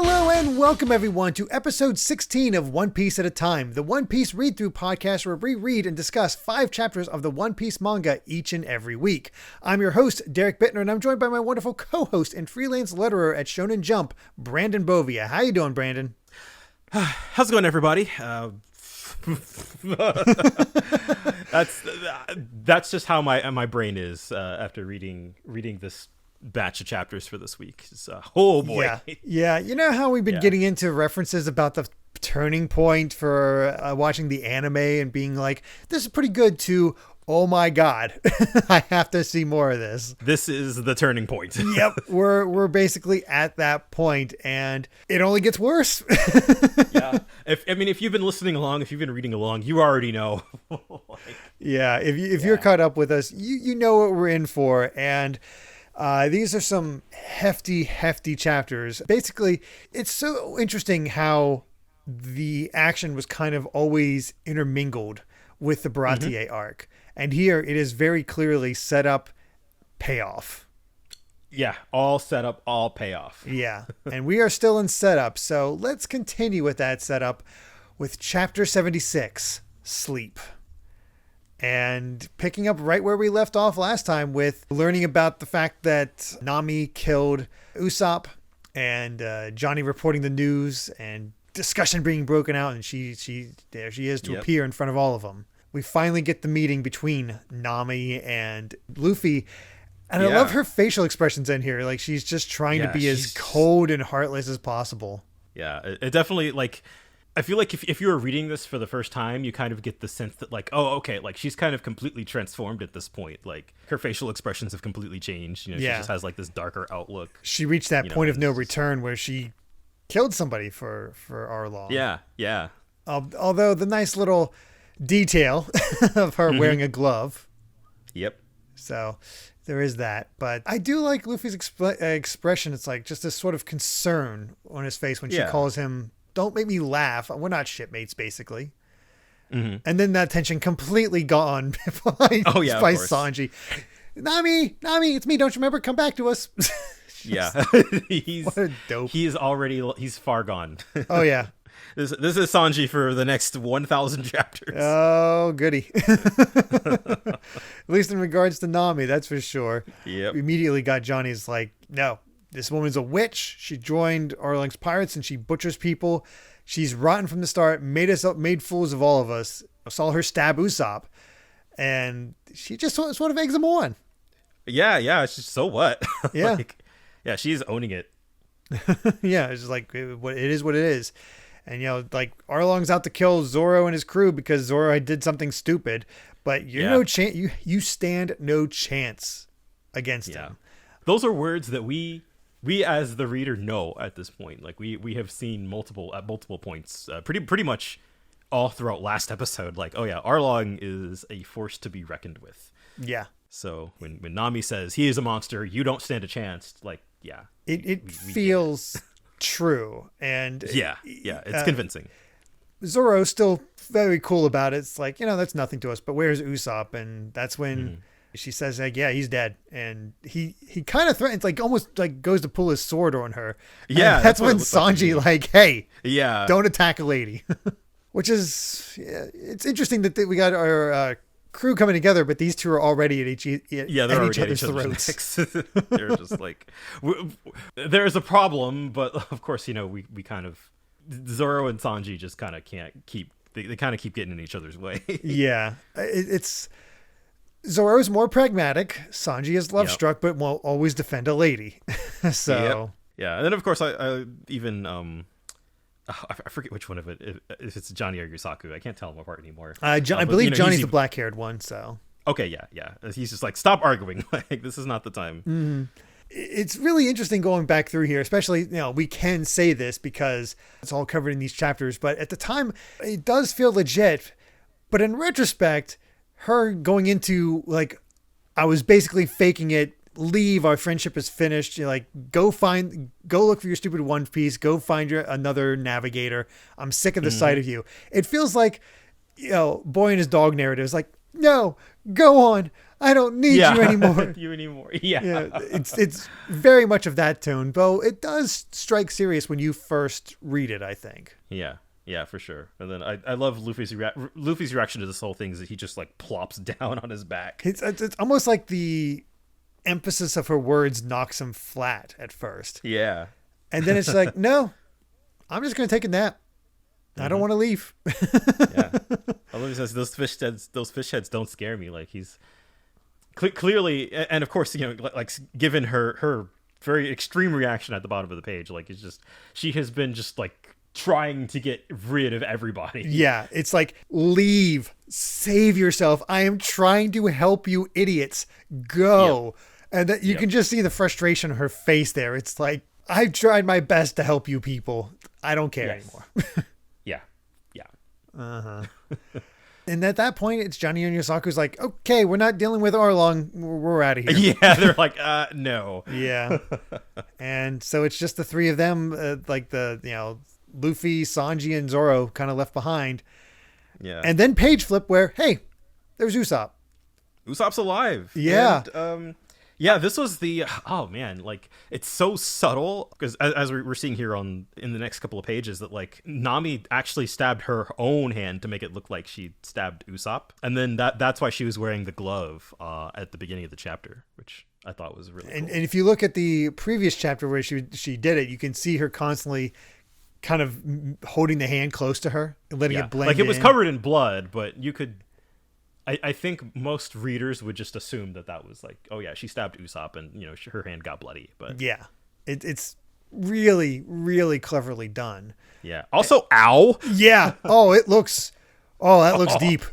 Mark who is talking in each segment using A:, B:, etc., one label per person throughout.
A: Hello and welcome everyone to episode 16 of One Piece at a Time, the One Piece read-through podcast where we read and discuss 5 chapters of the One Piece manga each and every week. I'm your host, Derek Bittner, and I'm joined by my wonderful co-host and freelance letterer at Shonen Jump, Brandon Bovia. How you doing, Brandon?
B: How's it going, everybody? That's just how my brain is after reading this batch of chapters for this week. Oh boy.
A: Yeah. You know how we've been getting into references about the turning point for watching the anime and being like, this is pretty good, to, oh my God, I have to see more of this.
B: This is the turning point.
A: Yep. We're basically at that point and it only gets worse.
B: Yeah. If you've been listening along, if you've been reading along, you already know.
A: If you're caught up with us, you know what we're in for. And these are some hefty chapters. Basically, it's so interesting how the action was kind of always intermingled with the Baratie arc. And here it is very clearly set up, payoff.
B: Yeah, all set up, all payoff.
A: Yeah, and we are still in setup. So let's continue with that setup with chapter 76, Sleep. And picking up right where we left off last time with learning about the fact that Nami killed Usopp and Johnny reporting the news and discussion being broken out. And there she is to appear in front of all of them. We finally get the meeting between Nami and Luffy. And I love her facial expressions in here. Like, she's just trying to be as cold and heartless as possible.
B: Yeah, it definitely, like, I feel like if you were reading this for the first time, you kind of get the sense that, like, oh, okay, like, she's kind of completely transformed at this point. Like, her facial expressions have completely changed. You know, she just has, like, this darker outlook.
A: She reached that point of no return where she killed somebody for Arlong.
B: Yeah.
A: Although the nice little detail of her wearing a glove.
B: Yep.
A: So there is that. But I do like Luffy's expression. It's like just this sort of concern on his face when she calls him, "Don't make me laugh. We're not shipmates," basically. And then that tension completely gone by Sanji. Nami, it's me. Don't you remember? Come back to us.
B: What a dope. He's far gone.
A: Oh yeah.
B: This is Sanji for the next 1,000 chapters.
A: Oh, goody. At least in regards to Nami, that's for sure.
B: Yep.
A: We immediately got Johnny's like, no, this woman's a witch. She joined Arlong's pirates and she butchers people. She's rotten from the start, made fools of all of us. I saw her stab Usopp. And she just sort of eggs him on.
B: Yeah. It's just, so what?
A: Yeah.
B: She's owning it.
A: Yeah, it's just like, it is what it is. And, like, Arlong's out to kill Zoro and his crew because Zoro did something stupid. But you're no chance. You stand no chance against him.
B: Those are words that we as the reader know at this point. Like, we have seen at multiple points, pretty much all throughout last episode. Like, oh yeah, Arlong is a force to be reckoned with.
A: Yeah.
B: So when Nami says he is a monster, you don't stand a chance. Like, yeah,
A: it feels true. And
B: it's convincing.
A: Zoro's still very cool about it. It's like, that's nothing to us, but where's Usopp? And that's when she says, like, yeah, he's dead. And he kind of threatens, like, almost like goes to pull his sword on her.
B: Yeah.
A: And that's when Sanji hey, don't attack a lady. Which is, it's interesting that we got our crew coming together, but these two are already at each other's throats.
B: They're just like, there's a problem, but of course, we kind of, Zoro and Sanji just kind of can't keep, they kind of keep getting in each other's way.
A: Yeah. It's Zoro's more pragmatic. Sanji is love struck, but will always defend a lady. So
B: yeah. And then of course I even I forget which one of it, if it's Johnny or Yusaku. I can't tell them apart anymore.
A: I believe Johnny's the black-haired one, so.
B: Okay, yeah. He's just like, stop arguing. Like, this is not the time.
A: Mm-hmm. It's really interesting going back through here, especially, we can say this because it's all covered in these chapters, but at the time, it does feel legit. But in retrospect, her going into, like, I was basically faking it, leave, our friendship is finished, like, go look for your stupid One Piece, go find another navigator, I'm sick of the sight of you. It feels like, boy and his dog narrative is like, no, go on, I don't need you anymore.
B: You anymore. Yeah.
A: Yeah, it's very much of that tone, though it does strike serious when you first read it, I think.
B: Yeah. Yeah, for sure. And then I love Luffy's reaction to this whole thing is that he just like plops down on his back.
A: It's almost like the emphasis of her words knocks him flat at first.
B: Yeah.
A: And then it's like, no, I'm just going to take a nap. I don't want to leave.
B: Yeah. I love he says those fish heads don't scare me. Like he's clearly, and of course, you know, like given her very extreme reaction at the bottom of the page, like it's just, she has been just like trying to get rid of everybody.
A: Yeah. It's like, leave, save yourself. I am trying to help you idiots. Go. Yep. And that you can just see the frustration on her face there. It's like, I've tried my best to help you people. I don't care anymore.
B: Yeah.
A: Uh-huh. And at that point, it's Johnny and Yosaku's like, okay, we're not dealing with Arlong. We're out of here.
B: Yeah, they're like, no.
A: Yeah. And so it's just the three of them, like Luffy, Sanji, and Zoro kind of left behind.
B: Yeah.
A: And then page flip where, hey, there's Usopp.
B: Usopp's alive.
A: Yeah.
B: And, yeah, this was oh man, like it's so subtle because as we're seeing here in the next couple of pages that like Nami actually stabbed her own hand to make it look like she stabbed Usopp, and then that's why she was wearing the glove at the beginning of the chapter, which I thought was really cool.
A: And if you look at the previous chapter where she did it, you can see her constantly kind of holding the hand close to her and letting it blend in.
B: Like it was covered in blood, but you could. I think most readers would just assume that was like, oh yeah, she stabbed Usopp and, you know, her hand got bloody. But
A: yeah, it's really, really cleverly done.
B: Yeah. Also, ow.
A: Yeah. That looks deep.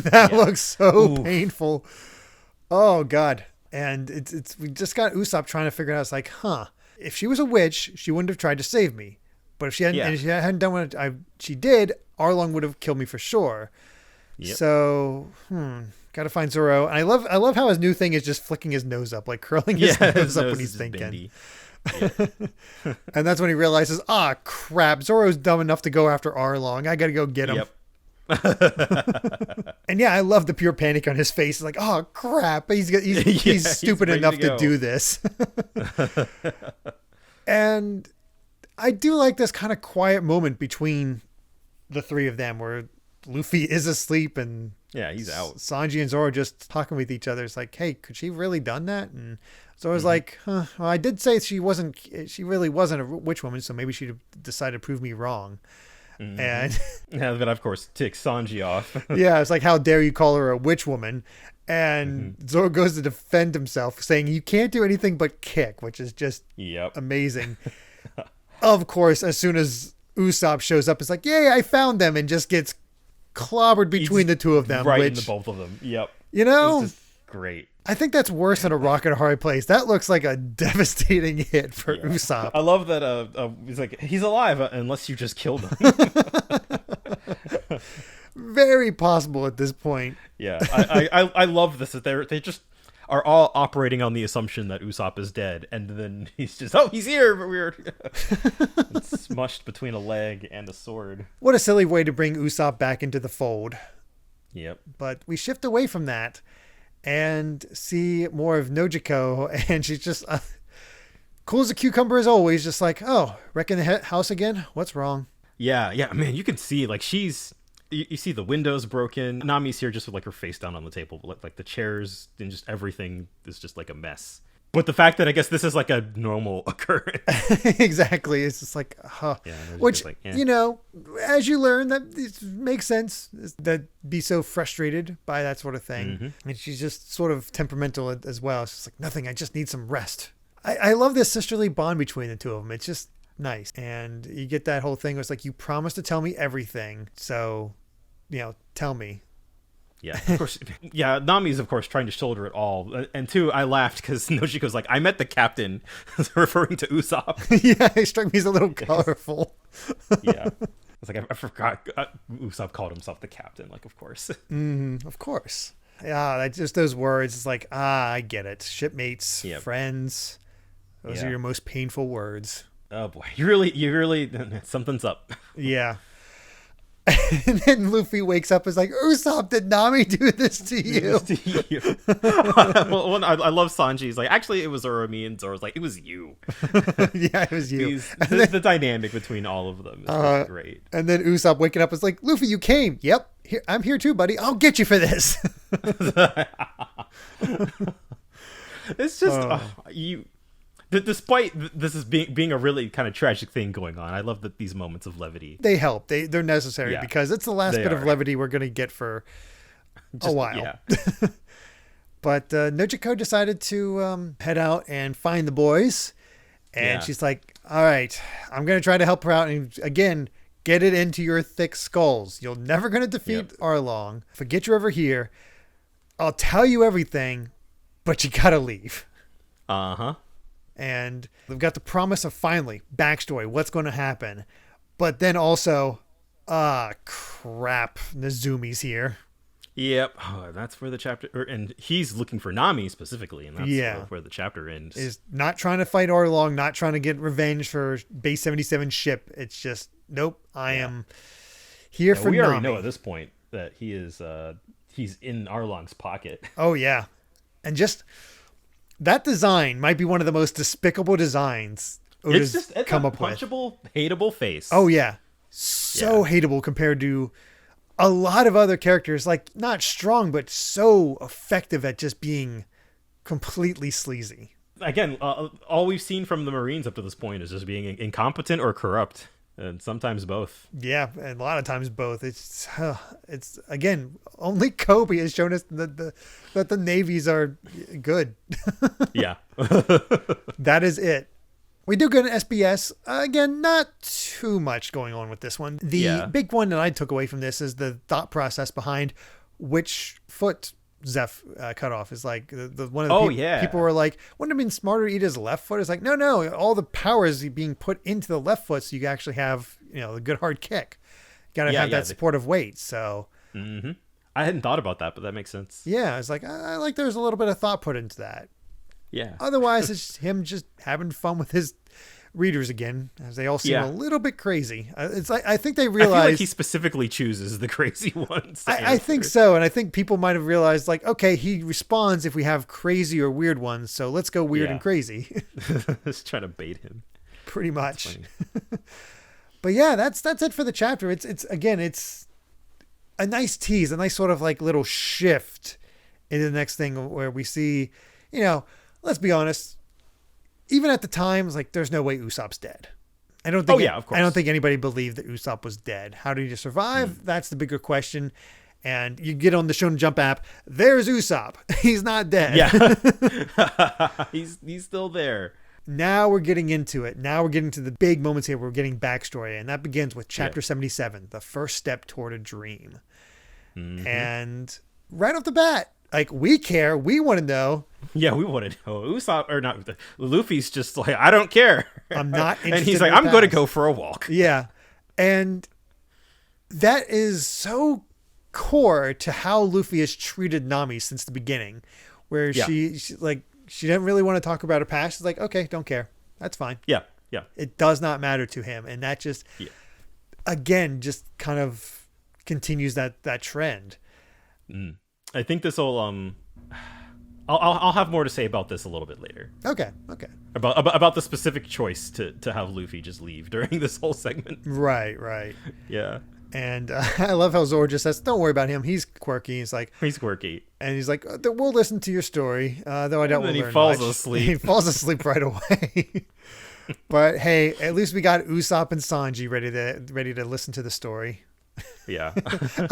A: That looks so painful. Oh God. And we just got Usopp trying to figure out, it's like, if she was a witch, she wouldn't have tried to save me. But if she hadn't done what she did, Arlong would have killed me for sure.
B: Yep.
A: So, gotta find Zoro. And I love how his new thing is just flicking his nose up, like curling his nose up when he's thinking. Yep. And that's when he realizes, crap, Zoro's dumb enough to go after Arlong. I gotta go get him.
B: Yep.
A: And yeah, I love the pure panic on his face. Like, oh crap, he's stupid enough to do this. And I do like this kind of quiet moment between the three of them where Luffy is asleep and
B: he's out.
A: Sanji and Zoro just talking with each other. It's like, hey, could she really done that? And Zoro's like, well, I did say she really wasn't a witch woman, so maybe she decided to prove me wrong. And
B: but of course ticks Sanji off.
A: Yeah, it's like, how dare you call her a witch woman? And Zoro goes to defend himself, saying you can't do anything but kick, which is just amazing. Of course, as soon as Usopp shows up, it's like, yay, I found them, and just gets clobbered between the two of them.
B: Right into both of them. Yep.
A: You know?
B: It's just great.
A: I think that's worse than a rock and a hard place. That looks like a devastating hit for Usopp.
B: I love that he's like, he's alive unless you just killed him.
A: Very possible at this point.
B: Yeah. I love this, that they just are all operating on the assumption that Usopp is dead, and then he's just, he's here, but we're smushed between a leg and a sword.
A: What a silly way to bring Usopp back into the fold.
B: Yep.
A: But we shift away from that and see more of Nojiko, and she's just cool as a cucumber as always, just like, wrecking the house again? What's wrong?
B: Yeah, man, you can see, like, you see the windows broken. Nami's here just with like her face down on the table, like the chairs and just everything is just like a mess. But the fact that I guess this is like a normal occurrence.
A: Exactly. It's just like, which,
B: like,
A: you know, as you learn, that it makes sense that be so frustrated by that sort of thing. And she's just sort of temperamental as well. It's just like, nothing, I just need some rest. I love this sisterly bond between the two of them. It's just nice. And you get that whole thing where it's like, you promised to tell me everything. So, tell me.
B: Yeah, of course. Yeah, Nami's, of course, trying to shoulder it all. And two, I laughed because Nojiko's like, I met the captain, referring to Usopp.
A: Yeah, it struck me as a little colorful.
B: Yeah. It's like, I forgot Usopp called himself the captain, like, of course.
A: Of course. Yeah, just those words. It's like, I get it. Shipmates, friends. Those are your most painful words.
B: Oh, boy. You really, something's up.
A: Yeah. And then Luffy wakes up and is like, Usopp, did Nami do this to you?
B: Well, I love Sanji. He's like, actually, it was Zoro. Me and Zoro's like, it was you.
A: Yeah, it was you.
B: The dynamic between all of them is really great.
A: And then Usopp waking up is like, Luffy, you came. Yep, I'm here too, buddy. I'll get you for this.
B: It's just despite this is being a really kind of tragic thing going on, I love that these moments of levity.
A: They help. They're necessary because it's the last bit of levity we're going to get for a while. Yeah. But Nojiko decided to head out and find the boys. And she's like, all right, I'm going to try to help her out. And again, get it into your thick skulls. You're never going to defeat Arlong. Forget you're ever here. I'll tell you everything, but you got to leave.
B: Uh-huh.
A: And we've got the promise of finally backstory, what's going to happen. But then also, crap, Nezumi's here.
B: Yep. Oh, that's where the chapter, and he's looking for Nami specifically, and that's where the chapter ends.
A: Is not trying to fight Arlong, not trying to get revenge for Base 77 ship. It's just, nope, I am here for Nami.
B: We already know at this point that he's in Arlong's pocket.
A: Oh, yeah. And just... that design might be one of the most despicable designs Oda's come up with.
B: It's a punchable, hateable face.
A: Oh, yeah. So hateable compared to a lot of other characters. Like, not strong, but so effective at just being completely sleazy.
B: Again, all we've seen from the Marines up to this point is just being incompetent or corrupt. And sometimes both. Yeah,
A: and a lot of times both. It's again, only Kobe has shown us that the navies are good.
B: Yeah.
A: That is it. We do get an SBS. Again, not too much going on with this one. The big one that I took away from this is the thought process behind which foot Zeph cut off. Is like the one of the people were like, wouldn't it have been smarter to eat his left foot? It's like, no, all the power is being put into the left foot so you actually have, a good hard kick. You gotta have that supportive weight. So
B: I hadn't thought about that, but that makes sense.
A: Yeah, it's like I like there's a little bit of thought put into that.
B: Yeah.
A: Otherwise, it's him just having fun with his readers again, as they all seem a little bit crazy. It's like I think they realize
B: I feel like he specifically chooses the crazy ones.
A: I think so, and I think people might have realized, like, okay, he responds if we have crazy or weird ones, so let's go weird and crazy.
B: Let's try to bait him.
A: Pretty much. But yeah, that's it for the chapter. It's a nice tease, a nice sort of like little shift into the next thing where we see, let's be honest. Even at the time, it's like, there's no way Usopp's dead. I don't think.
B: Of course.
A: I don't think anybody believed that Usopp was dead. How did he survive? That's the bigger question. And you get on the Shonen Jump app. There's Usopp. He's not dead.
B: Yeah, he's still there.
A: Now we're getting into it. Now we're getting to the big moments here. We're getting backstory, and that begins with chapter 77, the first step toward a dream. And right off the bat, like, we care. We want to know.
B: Yeah, we want to know. Usopp, or not, Luffy's just like, I don't care.
A: I'm not interested.
B: And he's like, I'm going to go for a walk.
A: Yeah. And that is so core to how Luffy has treated Nami since the beginning, where she didn't really want to talk about her past. She's like, okay, don't care. That's fine.
B: Yeah.
A: It does not matter to him. And that just, again, just kind of continues that trend.
B: I think this will I'll have more to say about this a little bit later.
A: Okay.
B: About the specific choice to have Luffy just leave during this whole segment.
A: Right.
B: Yeah.
A: And I love how Zoro just says, don't worry about him. He's quirky. He's quirky. And he's like, we'll listen to your story, though I don't want to learn much. And then he falls asleep. He falls asleep right away. But hey, at least we got Usopp and Sanji ready to listen to the story.
B: Yeah.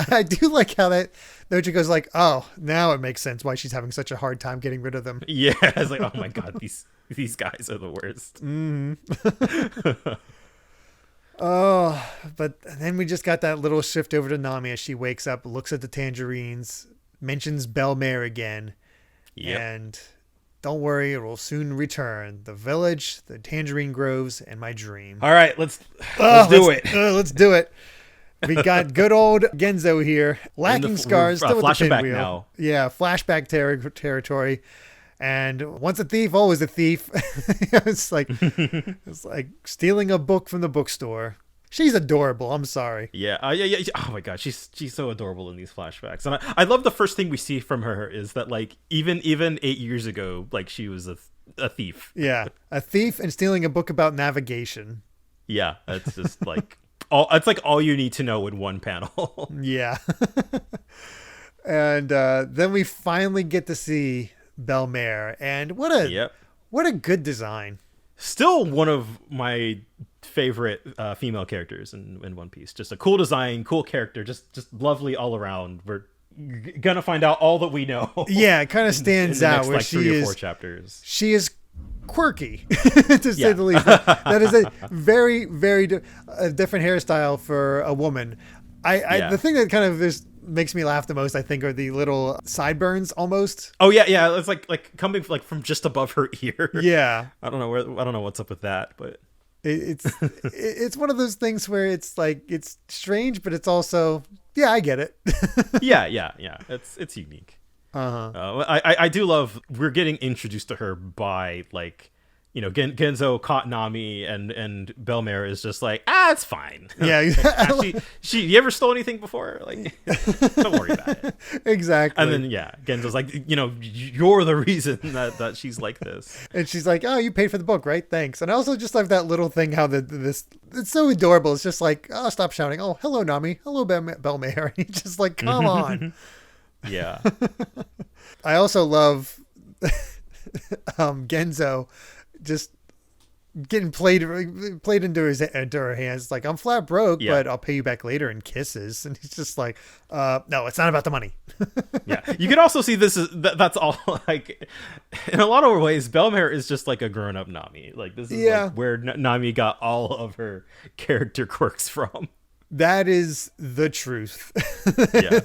A: I do like how that Nojiko's like, oh, now it makes sense why she's having such a hard time getting rid of them.
B: Yeah, it's like, oh my god, these guys are the worst.
A: Oh, but then we just got that little shift over to Nami as she wakes up, looks at the tangerines, mentions Belle-Mère again. And don't worry, it will soon return. The village, the tangerine groves, and my dream.
B: All right, let's do it.
A: Let's do it. We got good old Genzo here, lacking scars, still with the pinwheel.
B: Now.
A: Yeah, flashback territory. And once a thief, always a thief. It's like stealing a book from the bookstore. She's adorable. I'm sorry.
B: Yeah, yeah. Oh my god, she's so adorable in these flashbacks, and I love the first thing we see from her is that like even 8 years ago, like she was a thief.
A: Yeah, a thief and stealing a book about navigation.
B: Yeah, it's just like it's like all you need to know in one panel.
A: Yeah. And then we finally get to see Belle-Mère, and what a good design.
B: Still one of my favorite female characters in One Piece. Just a cool design, cool character, just lovely all around. We're gonna find out all that we know.
A: Yeah, it kind of stands
B: in the
A: out
B: next,
A: where
B: like,
A: she
B: 3 or
A: is.
B: 4 chapters.
A: She is quirky, to say the least. That is a very, very different hairstyle for a woman. The thing that kind of just makes me laugh the most, I think, are the little sideburns almost.
B: Oh yeah, it's like coming like from just above her ear.
A: Yeah,
B: I don't know what's up with that, but
A: it's one of those things where it's like it's strange, but it's also I get it.
B: yeah. It's unique. I do love we're getting introduced to her by like, you know, Genzo caught Nami and Belle-Mère is just like, it's fine.
A: Yeah,
B: Actually, you ever stole anything before? Like, don't worry about it.
A: Exactly.
B: And then Genzo's like, you know, you're the reason that she's like this.
A: And she's like, oh, you paid for the book, right? Thanks. And I also just love that little thing how this it's so adorable. It's just like, oh, stop shouting. Oh, hello, Nami. Hello, Belle-Mère. And he's just like, come on.
B: Yeah.
A: I also love Genzo just getting played into her hands. It's like, I'm flat broke, but I'll pay you back later in kisses. And he's just like, no, it's not about the money.
B: Yeah, you can also see that's all like in a lot of ways Belle-Mère is just like a grown-up Nami. Like this is like where Nami got all of her character quirks from.
A: That is the truth.
B: Yeah.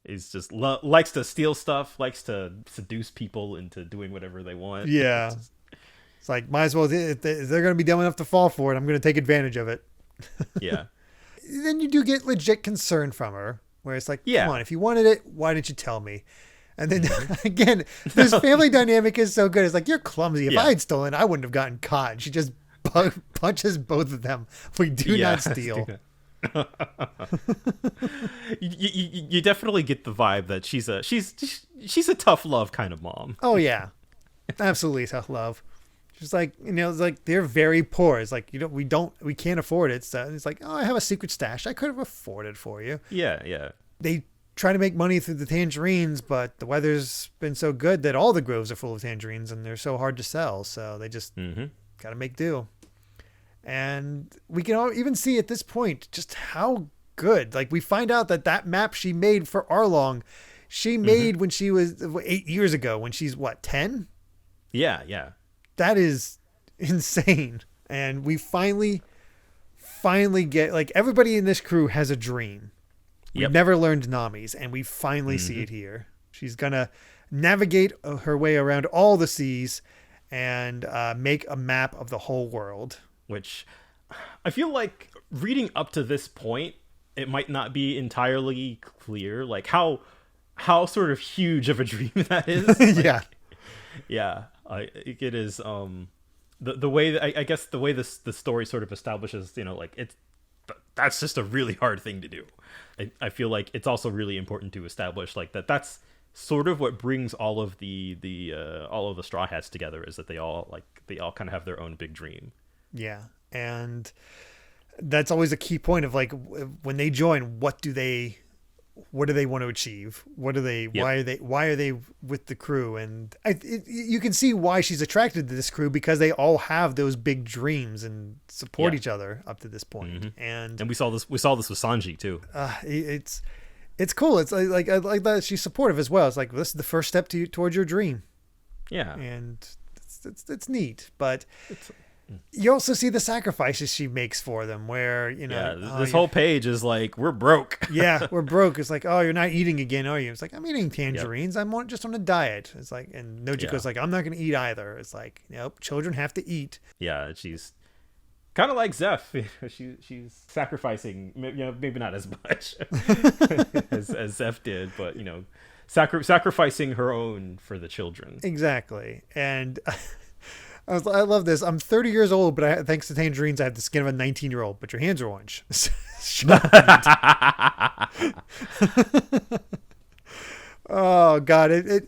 B: He's just likes to steal stuff, likes to seduce people into doing whatever they want.
A: Yeah. It's like, might as well, if they're going to be dumb enough to fall for it, I'm going to take advantage of it.
B: Yeah.
A: Then you do get legit concern from her, where it's like, come on, if you wanted it, why didn't you tell me? And then, again, this family dynamic is so good. It's like, you're clumsy. If I had stolen, I wouldn't have gotten caught. And she just punches both of them. We do not steal.
B: You definitely get the vibe that she's a tough love kind of mom.
A: Oh, yeah. Absolutely tough love. She's like, you know, it's like they're very poor. It's like, we can't afford it. So it's like, oh, I have a secret stash. I could have afforded for you.
B: Yeah.
A: They try to make money through the tangerines, but the weather's been so good that all the groves are full of tangerines and they're so hard to sell. So they just got to make do. And we can even see at this point just how good. Like, we find out that map she made for Arlong, she made when she was 8 years ago, when she's 10?
B: Yeah.
A: That is insane. And we finally get, like, everybody in this crew has a dream. We've never learned Nami's, and we finally see it here. She's going to navigate her way around all the seas and make a map of the whole world.
B: Which I feel like reading up to this point, it might not be entirely clear, like how sort of huge of a dream that is. Like, yeah. It is the way that I guess the way the story sort of establishes, you know, like that's just a really hard thing to do. I feel like it's also really important to establish like that's sort of what brings all of the Straw Hats together, is that they all kind of have their own big dream. Yeah.
A: And that's always a key point of, like, when they join, what do they want to achieve? What are they, why are they with the crew? And you can see why she's attracted to this crew, because they all have those big dreams and support each other up to this point. And
B: we saw this with Sanji too.
A: It's cool. It's like I like that she's supportive as well. It's like, this is the first step towards your dream.
B: Yeah.
A: And it's neat, but you also see the sacrifices she makes for them, where, you know,
B: this whole page is like, we're broke.
A: Yeah, we're broke. It's like, oh, you're not eating again, are you? It's like, I'm eating tangerines. I'm just on a diet. It's like, and Nojiko's like, I'm not going to eat either. It's like, nope, children have to eat.
B: Yeah, she's kind of like Zeph. She's sacrificing, you know, maybe not as much as Zeph did, but, you know, sacrificing her own for the children.
A: Exactly. And I love this. I'm 30 years old, but thanks to tangerines, I have the skin of a 19-year-old. But your hands are orange. Oh God, it's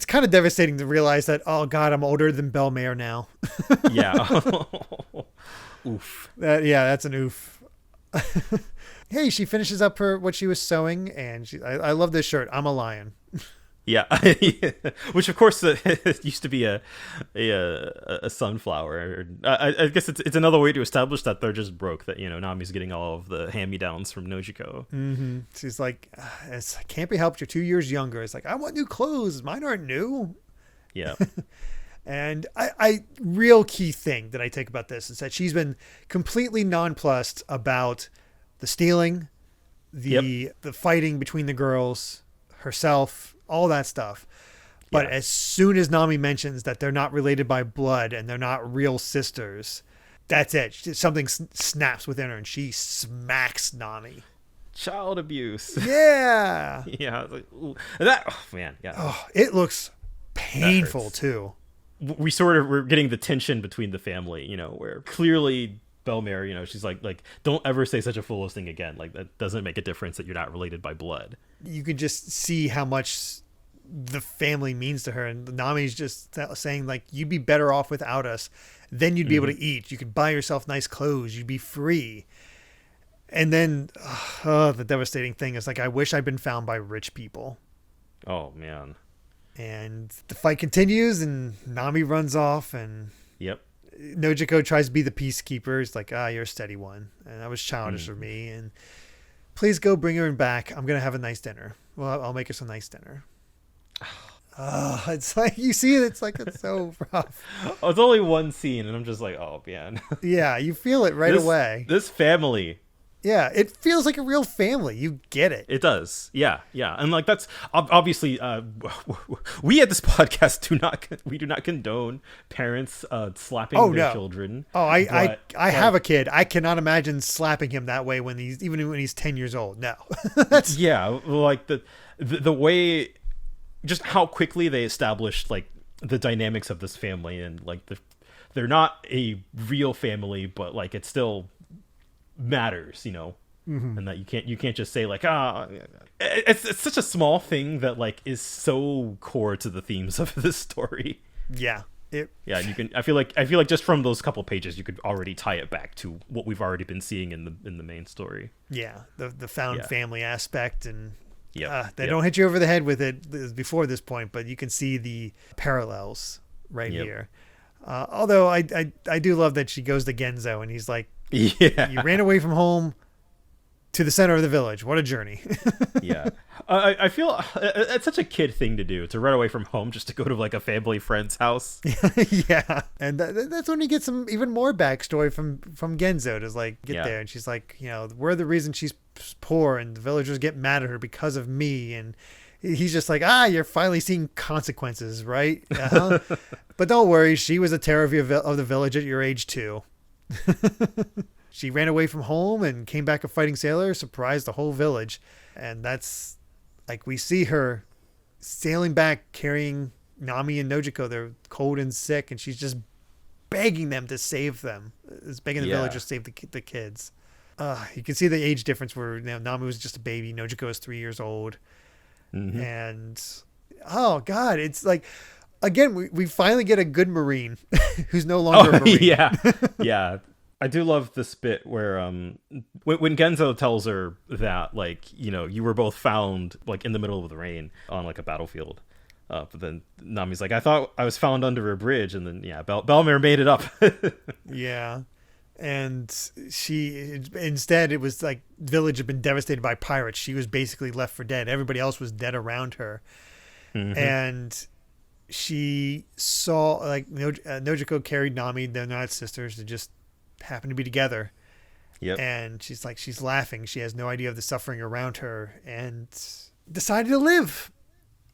A: kind of devastating to realize that. Oh God, I'm older than Belle-Mère now.
B: Yeah. Oof.
A: That's an oof. Hey, she finishes up what she was sewing, and I love this shirt. I'm a lion.
B: Yeah, which of course used to be a sunflower. I guess it's another way to establish that they're just broke. That Nami's getting all of the hand-me-downs from Nojiko.
A: Mm-hmm. She's like, it can't be helped. You're 2 years younger. It's like, I want new clothes. Mine aren't new.
B: Yeah.
A: And I real key thing that I take about this is that she's been completely nonplussed about the stealing, the fighting between the girls, herself, all that stuff. But as soon as Nami mentions that they're not related by blood and they're not real sisters, that's it. Something snaps within her and she smacks Nami.
B: Child abuse.
A: Yeah.
B: Yeah. That. Oh man. Yeah.
A: Oh, it looks painful too.
B: We're getting the tension between the family, where clearly Belle-Mère, she's like, don't ever say such a foolish thing again. Like, that doesn't make a difference that you're not related by blood.
A: You can just see how much the family means to her. And Nami's just saying, like, you'd be better off without us. Then you'd be able to eat. You could buy yourself nice clothes. You'd be free. And then the devastating thing is, like, I wish I'd been found by rich people.
B: Oh, man.
A: And the fight continues, and Nami runs off, and Nojiko tries to be the peacekeeper. It's like, you're a steady one. And that was childish of me. And please go bring her back. I'm going to have a nice dinner. Well, I'll make us a nice dinner. It's like, you see it. It's like, it's so rough.
B: Oh, it's only one scene, and I'm just like, oh, man.
A: Yeah, you feel it right away.
B: This family.
A: Yeah, it feels like a real family. You get it.
B: It does. Yeah. And like, that's obviously we at this podcast do not condone parents slapping their children.
A: Oh, I have a kid. I cannot imagine slapping him that way when he's 10 years old. No.
B: Like the way, just how quickly they established like the dynamics of this family, and like they're not a real family, but like it still matters, and that you can't just say like, it's such a small thing that like is so core to the themes of this story. I feel like just from those couple pages you could already tie it back to what we've already been seeing in the main story. The found family aspect, and they don't hit you over the head with it before this point, but you can see the parallels right here. Although I do love that she goes to Genzo and he's like, you ran away from home to the center of the village. What a journey. I feel it's such a kid thing to do, to run away from home just to go to like a family friend's house.
A: And that's when you get some even more backstory from Genzo to like get there, and she's like, we're the reason she's poor, and the villagers get mad at her because of me, and he's just like, you're finally seeing consequences, right? But don't worry, she was a terror of the village at your age too. She ran away from home and came back a fighting sailor, surprised the whole village. And that's like, we see her sailing back carrying Nami and Nojiko. They're cold and sick, and she's just begging them to save them. It's begging the villagers to save the kids. You can see the age difference where Nami was just a baby. Nojiko was 3 years old. And oh God, it's like, again, we finally get a good Marine who's no longer a Marine.
B: I do love this bit where when Genzo tells her that, like, you were both found like in the middle of the rain on like a battlefield, but then Nami's like, I thought I was found under a bridge, and then Belle-Mère made it up.
A: And she instead, it was like the village had been devastated by pirates. She was basically left for dead. Everybody else was dead around her. And she saw like Nojiko carried Nami. They're not sisters. They just happen to be together. And she's laughing. She has no idea of the suffering around her, and decided to live.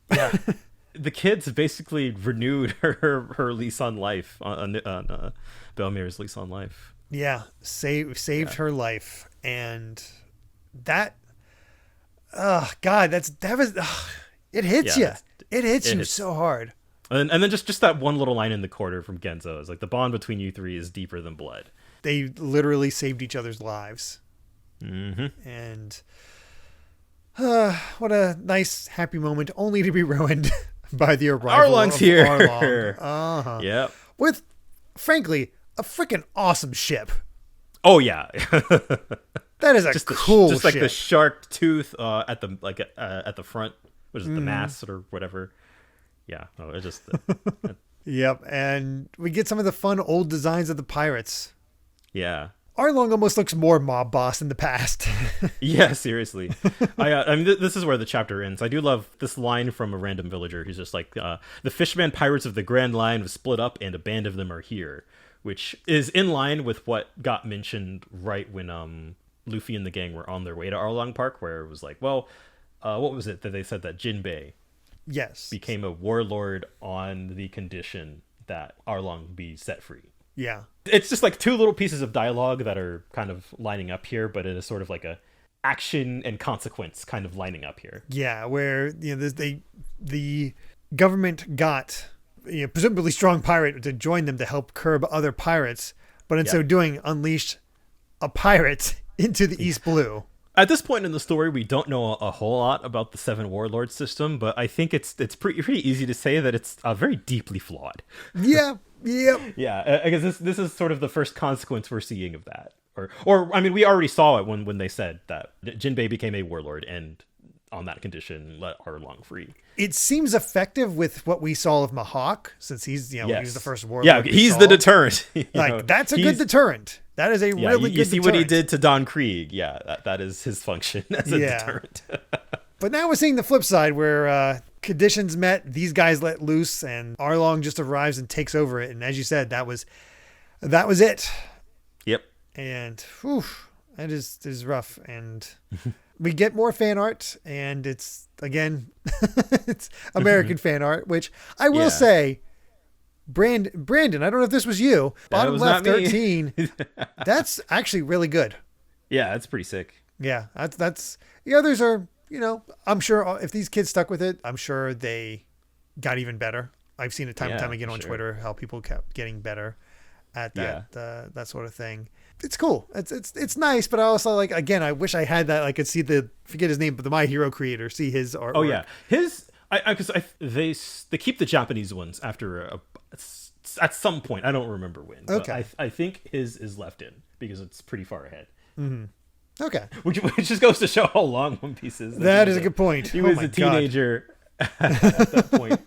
B: The kids basically renewed her lease on life, on Belle-Mère's lease on life.
A: Saved her life. And that, God, that was, it hits you. It hits you so hard.
B: And then just that one little line in the corner from Genzo is like, the bond between you three is deeper than blood.
A: They literally saved each other's lives.
B: Mm-hmm.
A: And what a nice, happy moment, only to be ruined by the arrival
B: Arlong's
A: of
B: here.
A: Arlong. Uh-huh.
B: Yep.
A: With, frankly, a freaking awesome ship.
B: Oh yeah.
A: That is a cool
B: just like
A: ship.
B: the shark tooth at the front, which is the mast or whatever. Yeah, no, it's just
A: Yep, and we get some of the fun old designs of the pirates.
B: yeah.
A: Arlong almost looks more mob boss in the past.
B: Yeah, seriously. I mean, this is where the chapter ends. I do love this line from a random villager. He's just like, the Fishman pirates of the Grand Line have split up and a band of them are here, which is in line with what got mentioned right when Luffy and the gang were on their way to Arlong Park, where it was like, well, what was it that they said that Jinbei
A: Yes.
B: became a warlord on the condition that Arlong be set free.
A: Yeah.
B: It's just like two little pieces of dialogue that are kind of lining up here, but it is sort of like a action and consequence kind of lining up here.
A: Yeah, where the government got presumably strong pirate to join them to help curb other pirates, but in so doing unleashed a pirate into the East Blue.
B: At this point in the story, we don't know a whole lot about the Seven Warlord system, but I think it's pretty easy to say that it's very deeply flawed.
A: Yeah. Yep.
B: Yeah, I guess this is sort of the first consequence we're seeing of that. Or I mean, we already saw it when they said that Jinbei became a warlord and on that condition let Arlong free.
A: It seems effective with what we saw of Mahawk, since he's he was the first warlord.
B: Yeah, he's the deterrent.
A: That's a good deterrent. That is a really good
B: You see
A: deterrent.
B: what he did to Don Krieg. Yeah, that is his function as a deterrent.
A: But now we're seeing the flip side where conditions met, these guys let loose, and Arlong just arrives and takes over it. And as you said, that was it.
B: Yep.
A: And that is rough. And we get more fan art, and it's again it's American fan art, which I will say, Brandon, I don't know if this was you. Bottom
B: was
A: left
B: not me.
A: 13. That's actually really good.
B: Yeah, that's pretty sick.
A: Yeah, that's the others are, I'm sure if these kids stuck with it, I'm sure they got even better. I've seen it time and time again on Twitter how people kept getting better at that that sort of thing. It's cool. It's nice, but I also again, I wish I had that. I could see forget his name, but the My Hero creator, see his artwork.
B: Oh yeah, because they keep the Japanese ones after at some point. I don't remember when.
A: Okay,
B: but I think his is left in because it's pretty far ahead.
A: Mm-hmm. Okay,
B: which just goes to show how long One Piece is.
A: That is a good point.
B: He was a teenager at that point.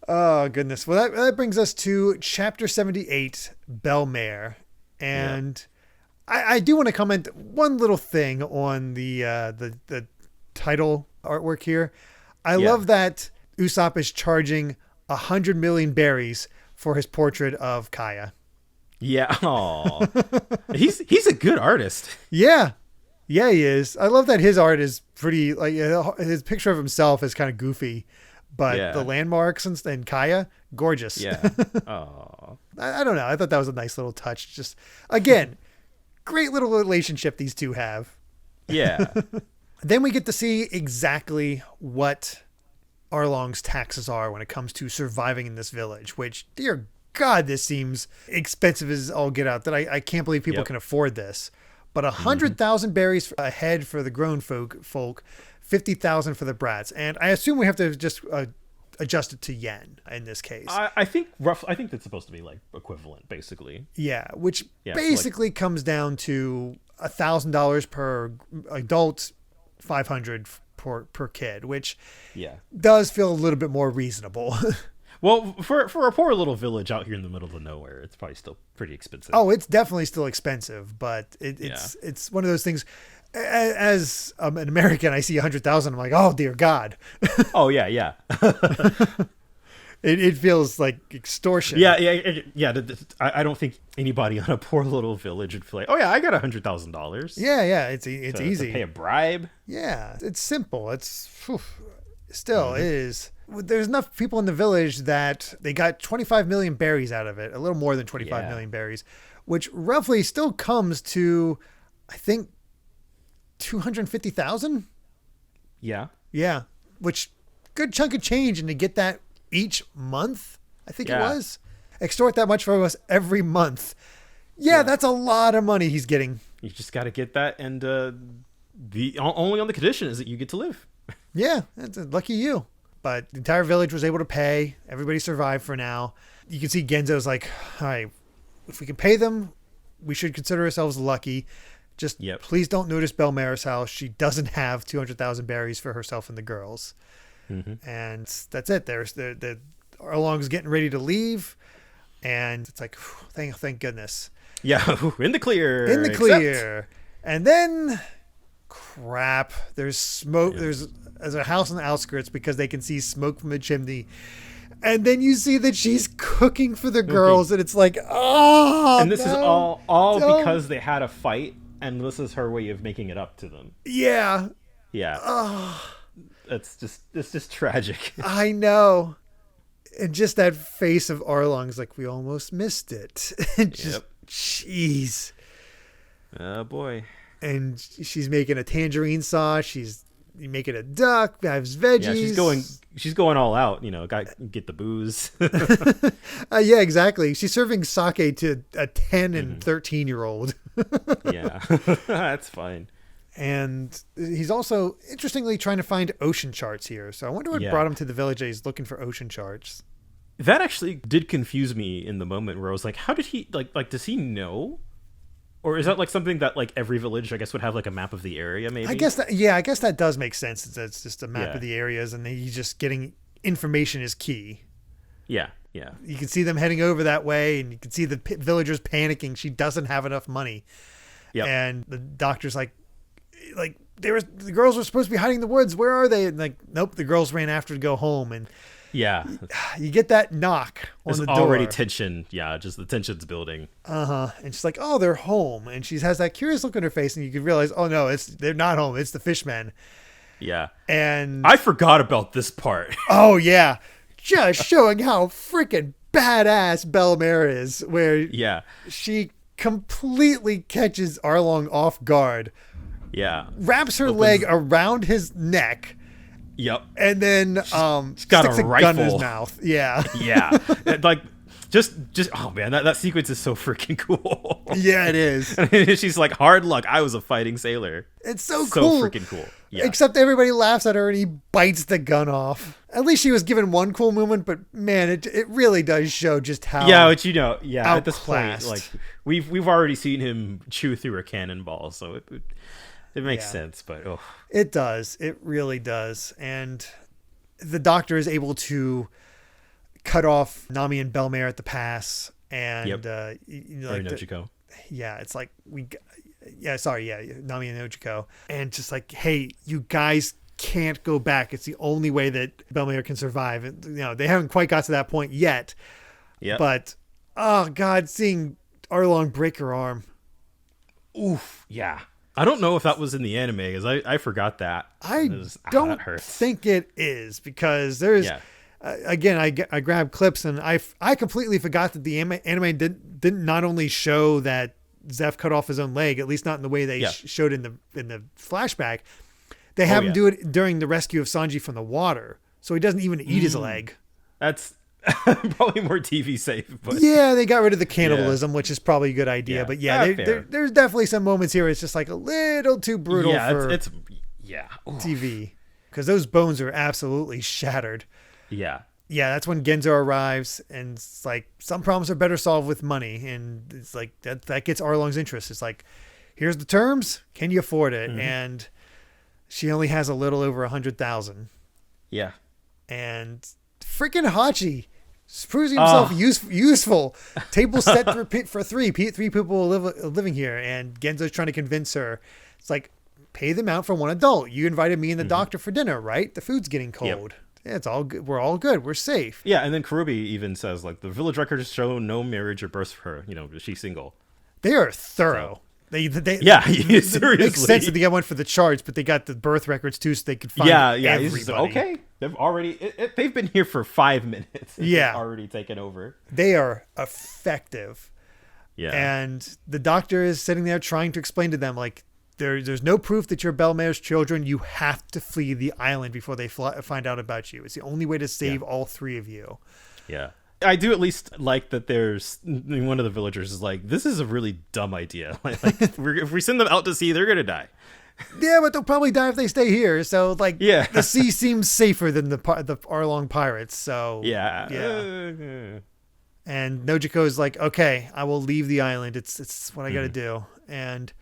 A: Oh goodness. Well, that brings us to chapter 78, Belle-Mère. And I do want to comment one little thing on the title artwork here. I love that Usopp is charging 100 million berries for his portrait of Kaya.
B: Yeah. Aww. He's a good artist.
A: Yeah, he is. I love that his art is pretty his picture of himself is kind of goofy, but the landmarks and Kaya, gorgeous.
B: Yeah. Aww.
A: I don't know. I thought that was a nice little touch. Just again, great little relationship these two have.
B: Yeah.
A: Then we get to see exactly what Arlong's taxes are when it comes to surviving in this village, which, dear God, this seems expensive as all get out. That I can't believe people can afford this. But 100,000 berries a head for the grown folk, 50,000 for the brats. And I assume we have to just adjust it to yen in this case.
B: I think I think that's supposed to be like equivalent, basically.
A: Yeah, which basically comes down to $1,000 per adult, 500 per kid, which does feel a little bit more reasonable.
B: Well, for a poor little village out here in the middle of nowhere, it's probably still pretty expensive.
A: Oh, it's definitely still expensive, but it's one of those things. As an American, I see 100,000. I'm like, oh dear God.
B: Oh yeah.
A: It feels like extortion.
B: Yeah. I don't think anybody on a poor little village would feel like, oh yeah, I got $100,000.
A: Yeah. It's easy
B: to pay a bribe.
A: Yeah, it's simple. It's still it is. There's enough people in the village that they got 25 million berries out of it, a little more than 25 million berries, which roughly still comes to, I think, 250,000.
B: Yeah,
A: which good chunk of change, and to get that each month, I think it
B: Yeah.
A: was. Extort that much from us every month. Yeah, that's a lot of money he's getting.
B: You just got to get that, and only on the condition is that you get to live.
A: Yeah, that's lucky you. But the entire village was able to pay. Everybody survived for now. You can see Genzo's like, all right, if we can pay them, we should consider ourselves lucky. Just please don't notice Belle-Mere's house. She doesn't have 200,000 berries for herself and the girls. And that's it. Arlong's getting ready to leave. And it's like, thank goodness.
B: Yeah, in the clear.
A: In the clear. And then, crap. There's smoke. There's a house on the outskirts because they can see smoke from the chimney. And then you see that she's cooking for the girls. And it's like, oh,
B: and this is all because they had a fight. And this is her way of making it up to them.
A: Yeah.
B: Yeah.
A: Oh.
B: It's just tragic.
A: I know. And just that face of Arlong's like, we almost missed it. Just, jeez.
B: Oh, boy.
A: And she's making a tangerine sauce. She's making a duck, has veggies.
B: Yeah, she's going all out, get the booze.
A: Yeah, exactly. She's serving sake to a 10 and 13-year-old.
B: Yeah, that's fine.
A: And he's also, interestingly, trying to find ocean charts here. So I wonder what brought him to the village that he's looking for ocean charts.
B: That actually did confuse me in the moment where I was like, how did he, like does he know? Or is that like something that like every village, I guess, would have like a map of the area, maybe?
A: I guess that does make sense. It's just a map of the areas, and he's just getting information is key.
B: Yeah, yeah.
A: You can see them heading over that way, and you can see the villagers panicking. She doesn't have enough money.
B: Yeah.
A: And the doctor's like the girls were supposed to be hiding in the woods. Where are they? And like, nope, the girls ran after to go home. And you get that knock on the door.
B: There's already tension. Yeah, just the tension's building.
A: And she's like, oh, they're home. And she has that curious look on her face, and you can realize, oh no, they're not home. It's the fishmen.
B: Yeah.
A: And
B: I forgot about this part.
A: Oh yeah, just showing how freaking badass Belle-Mère is, where she completely catches Arlong off guard.
B: Yeah.
A: Wraps her leg around his neck.
B: Yep.
A: And then
B: got
A: sticks a
B: rifle
A: gun in his mouth. Yeah.
B: Yeah. Like just oh man, that sequence is so freaking cool.
A: Yeah, it is.
B: She's like, hard luck, I was a fighting sailor.
A: It's so cool.
B: So freaking cool. Yeah.
A: Except everybody laughs at her and he bites the gun off. At least she was given one cool moment, but man, it really does show just how
B: but at this point, like we've already seen him chew through a cannonball, so it makes sense, but
A: it does. It really does. And the doctor is able to cut off Nami and Belle-Mère at the pass, and
B: like
A: Nojiko. It's like Nami and Nojiko, and just like, hey, you guys can't go back. It's the only way that Belle-Mère can survive. And, they haven't quite got to that point yet. Yeah. But oh god, seeing Arlong break her arm.
B: Oof. Yeah. I don't know if that was in the anime, because I forgot that.
A: I don't think it is, because there's again, I grabbed clips, and I completely forgot that the anime didn't not only show that Zeph cut off his own leg, at least not in the way they showed in the flashback. They have him do it during the rescue of Sanji from the water, so he doesn't even eat his leg.
B: That's probably more TV safe. But
A: they got rid of the cannibalism, which is probably a good idea. But there's definitely some moments here where it's just like a little too brutal for TV, because those bones are absolutely shattered. Yeah, that's when Genzo arrives, and it's like, some problems are better solved with money, and it's like that gets Arlong's interest. It's like, here's the terms, can you afford it? And she only has a little over 100,000. Yeah, and freaking Hachi proving himself useful. Table set for three people living here, and Genzo's trying to convince her. It's like, pay them out for one adult. You invited me and the doctor for dinner, right? The food's getting cold. Yeah, it's all good. We're all good. We're safe.
B: Yeah, and then Kurobi even says, like, the village records show no marriage or birth for her. She's single.
A: They are thorough.
B: So.
A: They
B: seriously.
A: It makes sense that they went for the charts, but they got the birth records too, so they could find everybody.
B: Just, okay, they've already they've been here for 5 minutes. They've already taken over.
A: They are effective.
B: Yeah,
A: and the doctor is sitting there trying to explain to them, like, there's no proof that you're Belle-Mere's children. You have to flee the island before they find out about you. It's the only way to save all three of you.
B: Yeah. I do at least like that there's one of the villagers is like, this is a really dumb idea. Like if we send them out to sea, they're going to die.
A: Yeah, but they'll probably die if they stay here. So
B: Yeah.
A: the sea seems safer than the Arlong pirates. So
B: Yeah.
A: And Nojiko's like, okay, I will leave the island. It's what I got to do. And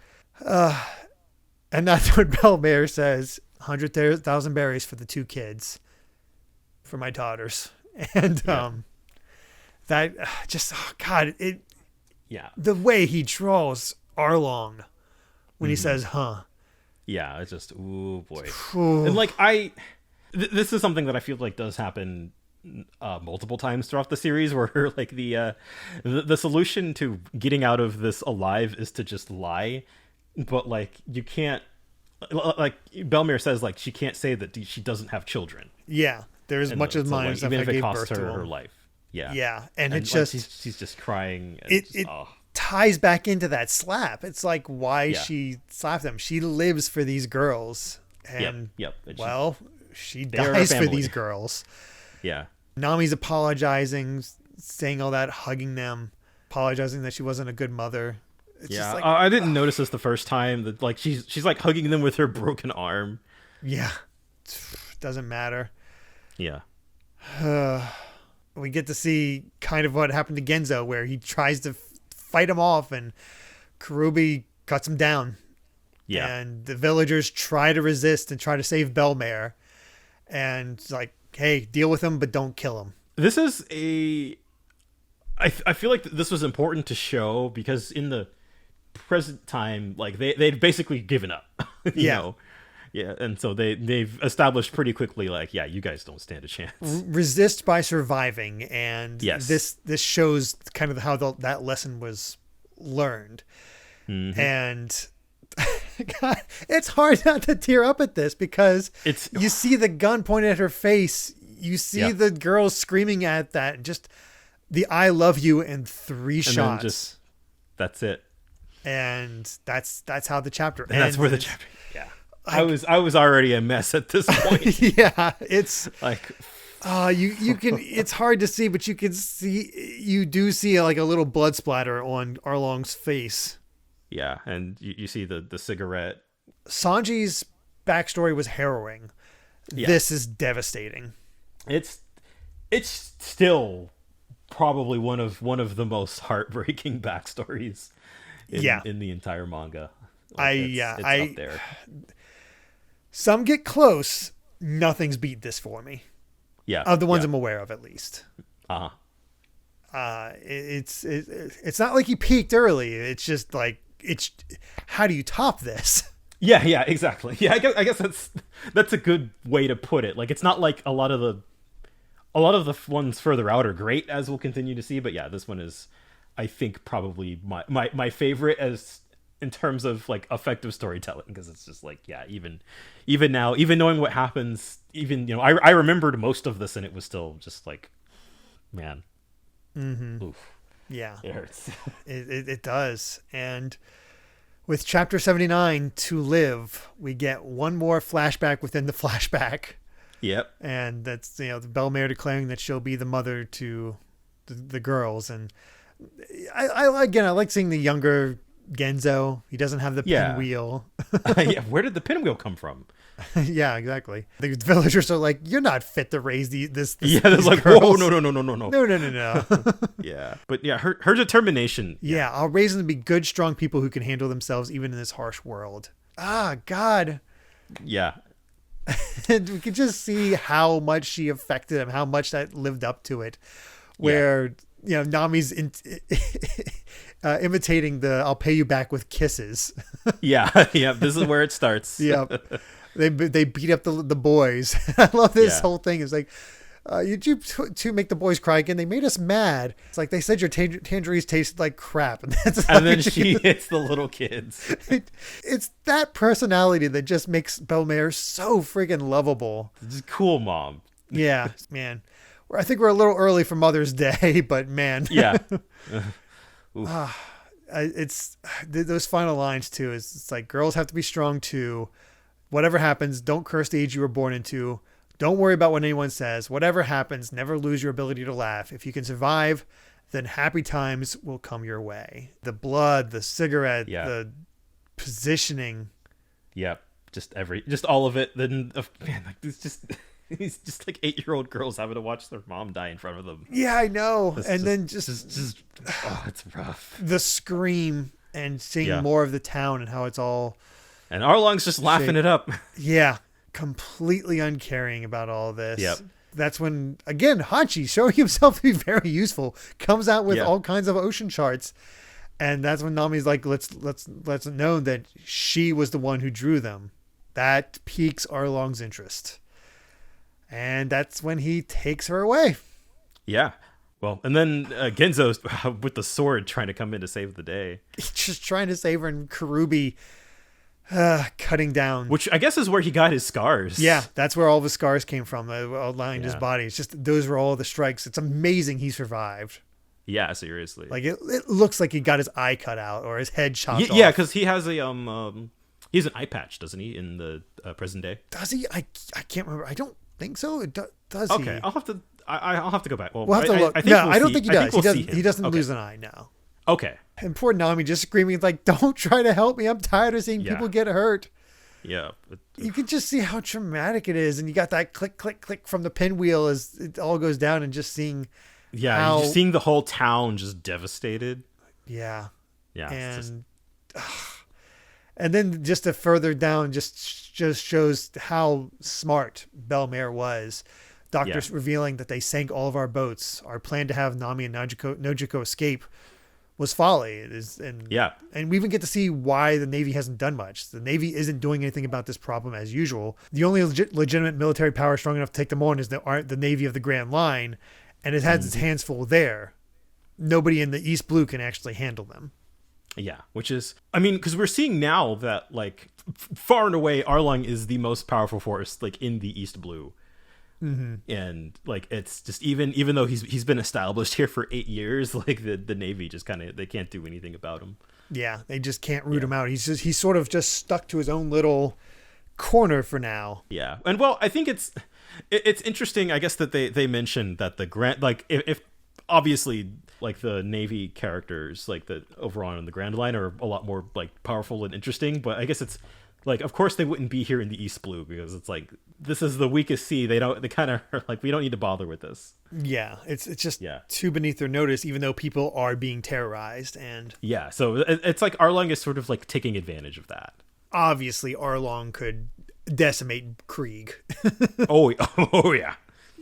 A: that's what Belle-Mère says. 100,000 berries for the 2 kids, for my daughters. And that just, God, the way he draws Arlong when he says, huh.
B: Yeah, it's just, ooh, boy. And like, this is something that I feel like does happen multiple times throughout the series, where like the solution to getting out of this alive is to just lie. But like, you can't, like Belle-Mère says, like, she can't say that she doesn't have children.
A: Yeah, there is much of mine,
B: even if it costs her life.
A: Yeah, and it's
B: like,
A: just
B: she's just crying. And
A: it ties back into that slap. It's like why she slapped them. She lives for these girls, and she dies for these girls.
B: Yeah,
A: Nami's apologizing, saying all that, hugging them, apologizing that she wasn't a good mother. It's just like,
B: I didn't notice this the first time. That like she's like hugging them with her broken arm.
A: Yeah, doesn't matter.
B: Yeah.
A: We get to see kind of what happened to Genzo, where he tries to fight him off and Karubi cuts him down.
B: Yeah.
A: And the villagers try to resist and try to save Belle-Mère. And it's like, hey, deal with him, but don't kill him.
B: This is I feel like this was important to show because in the present time, like they'd basically given up. you know? Yeah, and so they've established pretty quickly, like, yeah, you guys don't stand a chance.
A: Resist by surviving, and
B: yes.
A: this shows kind of how that lesson was learned. Mm-hmm. And God, it's hard not to tear up at this because you see the gun pointed at her face, you see the girl screaming at that, just the "I love you" in 3 shots.
B: That's it. And
A: that's how the chapter ends.
B: And that's where the chapter. Yeah. I was already a mess at this point.
A: Yeah, it's
B: like,
A: you can. It's hard to see, but you can see. You do see like a little blood splatter on Arlong's face.
B: Yeah, and you see the cigarette.
A: Sanji's backstory was harrowing. Yeah. This is devastating.
B: It's still probably one of the most heartbreaking backstories in the entire manga. Like it's up there. Some get close. Nothing's beat this for me. Yeah. Of the ones I'm aware of, at least. It's not like he peaked early. It's just like, how do you top this? Yeah, exactly. Yeah, I guess that's a good way to put it. Like, it's not like a lot of the ones further out are great, as we'll continue to see, but yeah, this one is, I think, probably my favorite as in terms of like effective storytelling, because it's just like, yeah, even now, even knowing what happens, even, I remembered most of this and it was still just like, man. Mm-hmm. Oof. Yeah. It hurts. it does. And with chapter 79 to live, we get one more flashback within the flashback. Yep. And that's, the Belle-Mère declaring that she'll be the mother to the girls. And I like seeing the younger Genzo. He doesn't have the pinwheel. Yeah, where did the pinwheel come from? Yeah, exactly. The villagers are like, "You're not fit to raise this." Yeah, they're like, girls. "Whoa, no." Yeah, but yeah, her determination. Yeah, I'll raise them to be good, strong people who can handle themselves even in this harsh world. God. Yeah. And we can just see how much she affected him, how much that lived up to it. Where Nami's imitating the "I'll pay you back with kisses." Yeah. This is where it starts. Yep. They beat up the boys. I love this whole thing. It's like, you two make the boys cry again. They made us mad. It's like they said your tangerines tasted like crap, and then she hits the little kids. It's that personality that just makes Belle-Mère so friggin' lovable. It's cool, mom. Yeah, man. I think we're a little early for Mother's Day, but man. Yeah.
A: It's those final lines too. It's like girls have to be strong too. Whatever happens, don't curse the age you were born into. Don't worry about what anyone says. Whatever happens, never lose your ability to laugh. If you can survive, then happy times will come your way. The blood, the cigarette, the positioning.
B: Yep. Just all of it. Then, man, like it's just like 8-year-old girls having to watch their mom die in front of them.
A: Yeah, I know. Then
B: oh, it's rough.
A: The scream and seeing more of the town and how it's all.
B: And Arlong's just laughing it up.
A: Yeah. Completely uncaring about all this.
B: Yep.
A: That's when, again, Hachi, showing himself to be very useful, comes out with all kinds of ocean charts. And that's when Nami's like, let's know that she was the one who drew them. That piques Arlong's interest. And that's when he takes her away.
B: Yeah. Well, and then Genzo's with the sword trying to come in to save the day.
A: He's just trying to save her, and Karubi cutting down.
B: Which I guess is where he got his scars.
A: Yeah, that's where all the scars came from, all lined his body. It's just, those were all the strikes. It's amazing he survived.
B: Yeah, seriously.
A: Like, it looks like he got his eye cut out or his head chopped off.
B: Yeah, because he has a he has an eye patch, doesn't he, in the present day?
A: Does he? I can't remember. I don't think so. Does
B: he?
A: Okay,
B: I'll have to go back. Well,
A: we'll have to look. I don't think he does. He doesn't lose an eye now.
B: Okay.
A: And poor Nami just screaming like, "Don't try to help me! I'm tired of seeing people get hurt."
B: Yeah.
A: You can just see how traumatic it is, and you got that click, click, click from the pinwheel as it all goes down, and just seeing.
B: Yeah, you're just seeing the whole town just devastated.
A: Yeah.
B: Yeah.
A: And then just to further down, just shows how smart Belle-Mère was. Doctors revealing that they sank all of our boats. Our plan to have Nami and Nojiko escape was folly. And we even get to see why the Navy hasn't done much. The Navy isn't doing anything about this problem as usual. The only legitimate military power strong enough to take them on is the Navy of the Grand Line, and it has its hands full there. Nobody in the East Blue can actually handle them.
B: Yeah, which is, I mean, because we're seeing now that, like, far and away, Arlong is the most powerful force, like, in the East Blue.
A: Mm-hmm.
B: And, like, it's just, even though he's been established here for 8 years, like, the Navy just kind of, they can't do anything about him.
A: Yeah, they just can't root him out. He's sort of just stuck to his own little corner for now.
B: Yeah, and, well, I think it's interesting, I guess, that they mentioned that the Grand, like, if obviously, like, the Navy characters, like, the overall on the Grand Line are a lot more, like, powerful and interesting, but I guess it's like, of course they wouldn't be here in the East Blue, because it's like, this is the weakest sea. They kind of are like, we don't need to bother with this.
A: Yeah, it's just too beneath their notice, even though people are being terrorized. And
B: yeah, so it's like Arlong is sort of like taking advantage of that.
A: Obviously Arlong could decimate Krieg.
B: oh yeah.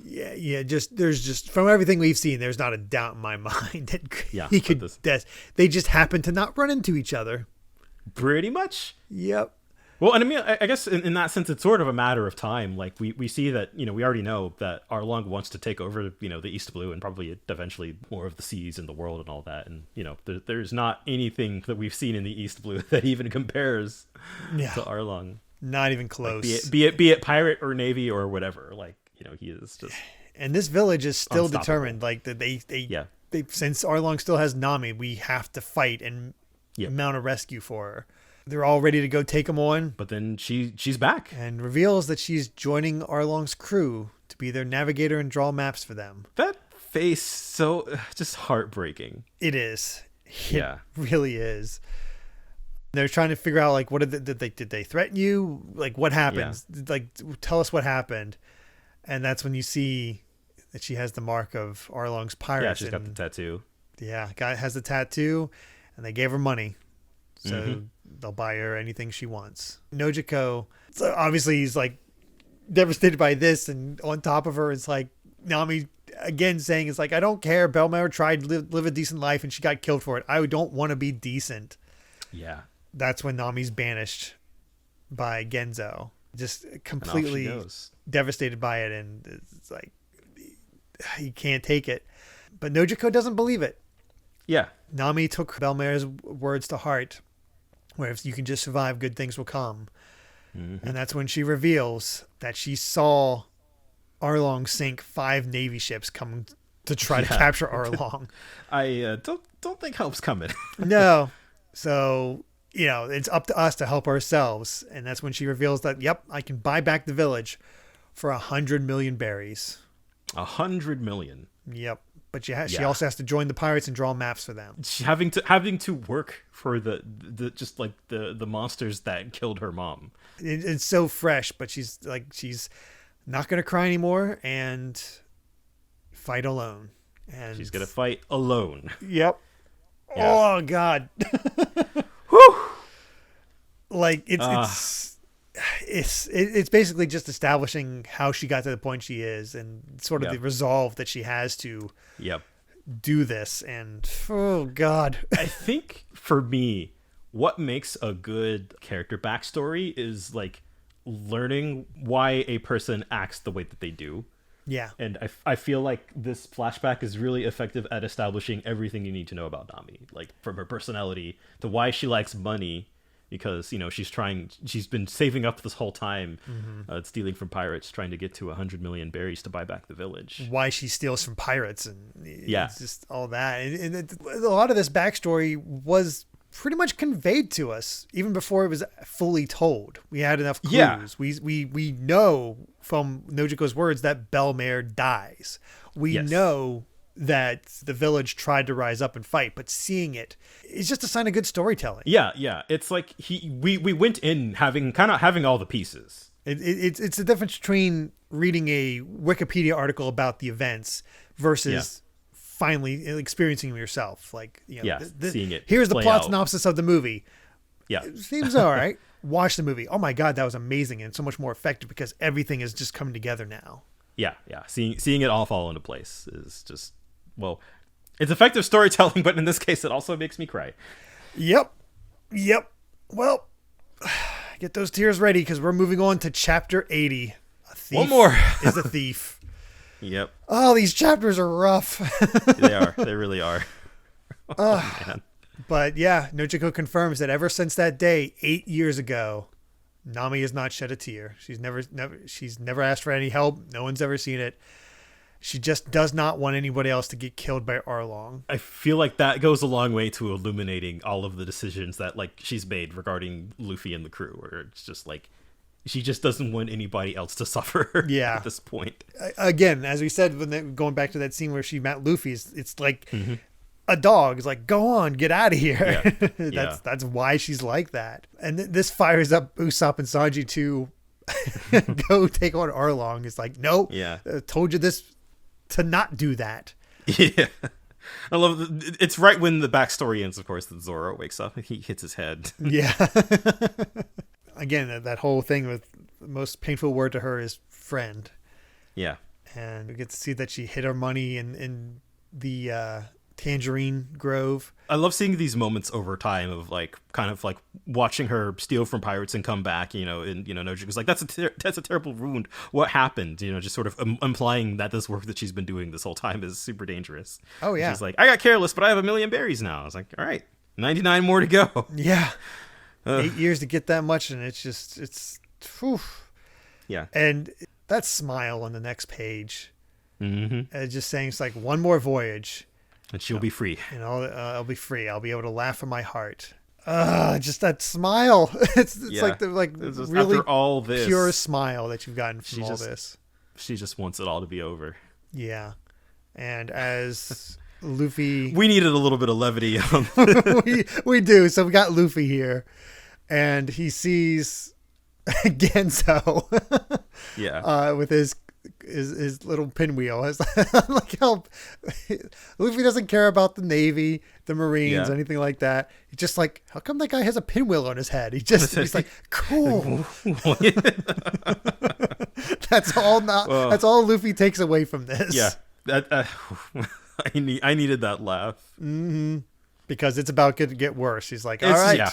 A: Yeah. There's just from everything we've seen, there's not a doubt in my mind that he could. They just happen to not run into each other.
B: Pretty much.
A: Yep.
B: Well, and I mean, I guess in that sense, it's sort of a matter of time. Like we see that, we already know that Arlong wants to take over, the East Blue and probably eventually more of the seas in the world and all that. And, there's not anything that we've seen in the East Blue that even compares to Arlong.
A: Not even close.
B: Like, be it pirate or Navy or whatever. Like, he is just.
A: And this village is still
B: unstoppable.
A: determined. Like they since Arlong still has Nami, we have to fight and mount a rescue for her. They're all ready to go take him on.
B: But then she's back.
A: And reveals that she's joining Arlong's crew to be their navigator and draw maps for them.
B: That face, so just heartbreaking.
A: It is. It really is. They're trying to figure out, like, what did they threaten you? Like, what happened? Yeah. Like, tell us what happened. And that's when you see that she has the mark of Arlong's pirates.
B: Yeah, she's got the tattoo.
A: Yeah, guy has the tattoo, and they gave her money. So they'll buy her anything she wants. Nojiko, so obviously he's like devastated by this, and on top of her is like Nami again saying, it's like, I don't care. Belle-Mère tried to live a decent life and she got killed for it. I don't want to be decent.
B: Yeah.
A: That's when Nami's banished by Genzo. Just completely devastated by it, and it's like he can't take it. But Nojiko doesn't believe it.
B: Yeah.
A: Nami took Belle-Mère's words to heart, where if you can just survive, good things will come. Mm-hmm. And that's when she reveals that she saw Arlong sink 5 Navy ships coming to try to capture Arlong.
B: I don't think help's coming.
A: No. So, it's up to us to help ourselves. And that's when she reveals that, yep, I can buy back the village for 100 million berries.
B: 100 million.
A: Yep. But she also has to join the pirates and draw maps for them.
B: Having to work for the just like the monsters that killed her mom.
A: It's so fresh, but she's not going to cry anymore and fight alone. And
B: she's going to fight alone.
A: Yep.
B: Yeah.
A: Oh God.
B: Whew.
A: Like it's basically just establishing how she got to the point she is and sort of the resolve that she has to do this. And oh God.
B: I think for me, what makes a good character backstory is like learning why a person acts the way that they do.
A: Yeah. And
B: I feel like this flashback is really effective at establishing everything you need to know about Nami, like from her personality to why she likes money, because she's been saving up this whole time, stealing from pirates, trying to get to 100 million berries to buy back the village.
A: Why she steals from pirates and it's just all that. And a lot of this backstory was pretty much conveyed to us even before it was fully told. We had enough clues. Yeah. We know from Nojiko's words that Belle-Mère dies. We know that the village tried to rise up and fight, but seeing it is just a sign of good storytelling.
B: Yeah. It's like we went in having all the pieces.
A: It's the difference between reading a Wikipedia article about the events versus finally experiencing them yourself. Like,
B: seeing it.
A: Here's the plot
B: out.
A: Synopsis of the movie.
B: Yeah.
A: It seems all right. Watch the movie. Oh my God, that was amazing and so much more effective because everything is just coming together now.
B: Yeah. Seeing it all fall into place is just, well, it's effective storytelling, but in this case, it also makes me cry.
A: Yep. Well, get those tears ready because we're moving on to chapter 80. A thief
B: One more
A: is a thief.
B: Yep.
A: Oh, these chapters are rough.
B: They are. They really are. Oh, man.
A: But yeah, Nojiko confirms that ever since that day, 8 years ago, Nami has not shed a tear. She's never asked for any help. No one's ever seen it. She just does not want anybody else to get killed by Arlong.
B: I feel like that goes a long way to illuminating all of the decisions that like she's made regarding Luffy and the crew, where it's just like she just doesn't want anybody else to suffer at this point.
A: Again, as we said, going back to that scene where she met Luffy, it's like a dog is like, go on, get out of here. Yeah. That's why she's like that. And this fires up Usopp and Sanji to go take on Arlong. It's like, no, told you this to not do that.
B: Yeah. I love it's right when the backstory ends, of course, that Zoro wakes up and he hits his head. Yeah.
A: Again, that whole thing with the most painful word to her is friend.
B: Yeah.
A: And we get to see that she hid her money in the Tangerine Grove.
B: I love seeing these moments over time of like kind of like watching her steal from pirates and come back, and Nojiko's like, that's a terrible wound. What happened? Just sort of implying that this work that she's been doing this whole time is super dangerous.
A: Oh yeah.
B: And she's like, I got careless, but I have 1 million berries now. I was like, all right, 99 more to go.
A: Yeah. 8 years to get that much, and it's whew.
B: Yeah.
A: And that smile on the next page, just saying it's like one more voyage.
B: And she'll be free.
A: And I'll be free. I'll be able to laugh from my heart. Just that smile. It's like the it's really
B: after all this,
A: pure smile that you've gotten from all this.
B: She just wants it all to be over.
A: Yeah. And as Luffy...
B: We needed a little bit of levity.
A: we do. So we got Luffy here. And he sees Genzo. With his little pinwheel. Like how Luffy doesn't care about the Navy, the Marines, anything like that. He's just like, how come that guy has a pinwheel on his head? He's like, cool. That's all. That's all Luffy takes away from this.
B: Yeah, I needed that laugh.
A: Because it's about to get worse. He's like, all right,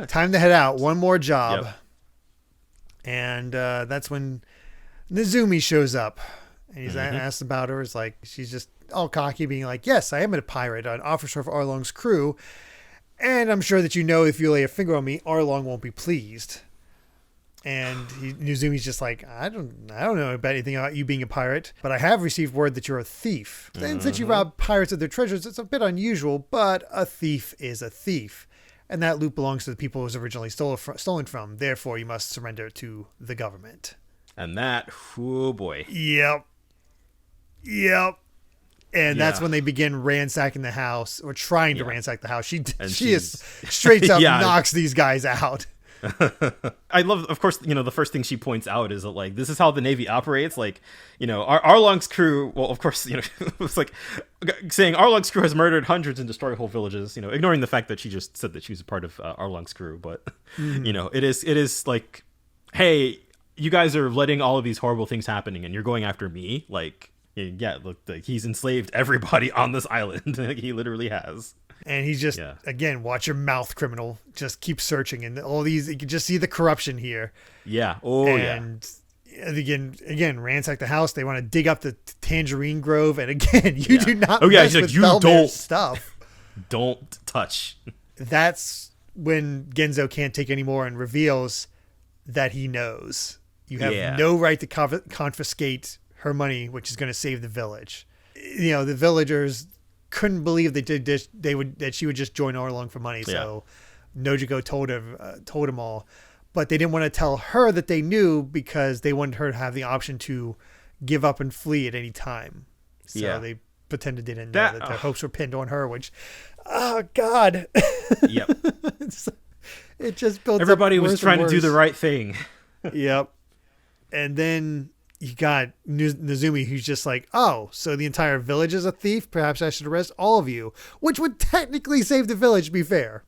A: time to head out. One more job.
B: Yep.
A: And that's when Nezumi shows up, and he's asked about her. It's like she's just all cocky, being like, yes, I am a pirate, an officer of Arlong's crew, and I'm sure that if you lay a finger on me, Arlong won't be pleased. And Nozumi's just like, I don't know about anything about you being a pirate, but I have received word that you're a thief. And since you rob pirates of their treasures, it's a bit unusual, but a thief is a thief. And that loot belongs to the people it was originally stolen from. Therefore, you must surrender it to the government.
B: And that, oh boy.
A: Yep. And that's when they begin ransacking the house, or trying to ransack the house. She is straight up knocks these guys out.
B: I love, of course, the first thing she points out is that, like, this is how the Navy operates. Like, Arlong's crew, well, of course, it's like saying Arlong's crew has murdered hundreds and destroyed whole villages, ignoring the fact that she just said that she was a part of Arlong's crew. But, it is like, hey, you guys are letting all of these horrible things happening and you're going after me. Like, yeah, look, like, he's enslaved everybody on this island. He literally has.
A: And he's just, again, watch your mouth, criminal. Just keep searching. And all these, you can just see the corruption here.
B: Yeah.
A: And again, ransack the house. They want to dig up the tangerine grove. And again, you do not mess with Belle-Mere's stuff.
B: Don't touch.
A: That's when Genzo can't take anymore and reveals that he knows. You have no right to confiscate her money, which is going to save the village. The villagers couldn't believe that she would just join Arlong for money. So Nojiko told him all, but they didn't want to tell her that they knew because they wanted her to have the option to give up and flee at any time. So they pretended they didn't know that their hopes were pinned on her, which, oh God.
B: Yep.
A: It just built
B: Everybody was trying to do the right thing.
A: Yep. And then you got Nozumi, who's just like, oh, so the entire village is a thief? Perhaps I should arrest all of you, which would technically save the village, to be fair.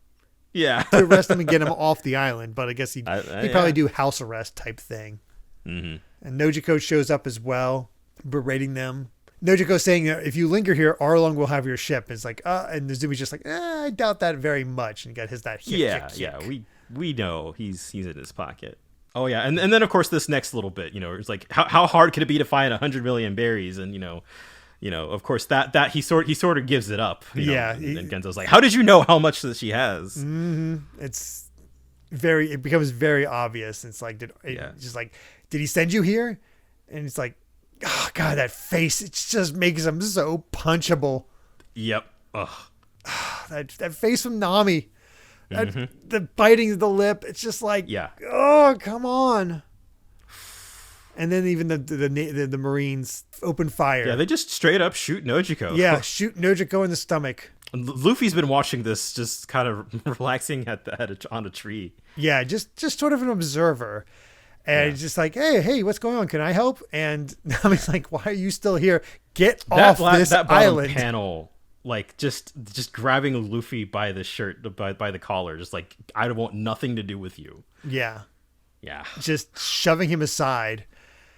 B: Yeah.
A: To arrest him and get him off the island, but I guess he'd probably do house arrest type thing.
B: Mm-hmm.
A: And Nojiko shows up as well, berating them. Nojiko saying that if you linger here, Arlong will have your ship. It's like, and Nozumi's just like, I doubt that very much. And he got that hit.
B: We know he's in his pocket. Oh yeah, and then of course this next little bit, it's like how hard could it be to find 100 million berries, and of course that he sort of gives it up. And Genzo's like, how did you know how much that she has?
A: Mm-hmm. It becomes very obvious. It's like, did he send you here? And it's like, oh God, that face, it just makes him so punchable.
B: Yep. Ugh.
A: That face from Nami. The biting of the lip, it's just like, oh, come on. And then even the Marines open fire.
B: Yeah, they just straight up shoot Nojiko.
A: Yeah, shoot Nojiko in the stomach.
B: Luffy's been watching this, just kind of relaxing on a tree.
A: Yeah, just sort of an observer. And it's just like, hey, what's going on? Can I help? And Nami's like, why are you still here? Get off this island.
B: Panel. Like just grabbing Luffy by the shirt, by the collar, just like, I want nothing to do with you.
A: Yeah.
B: Yeah.
A: Just shoving him aside.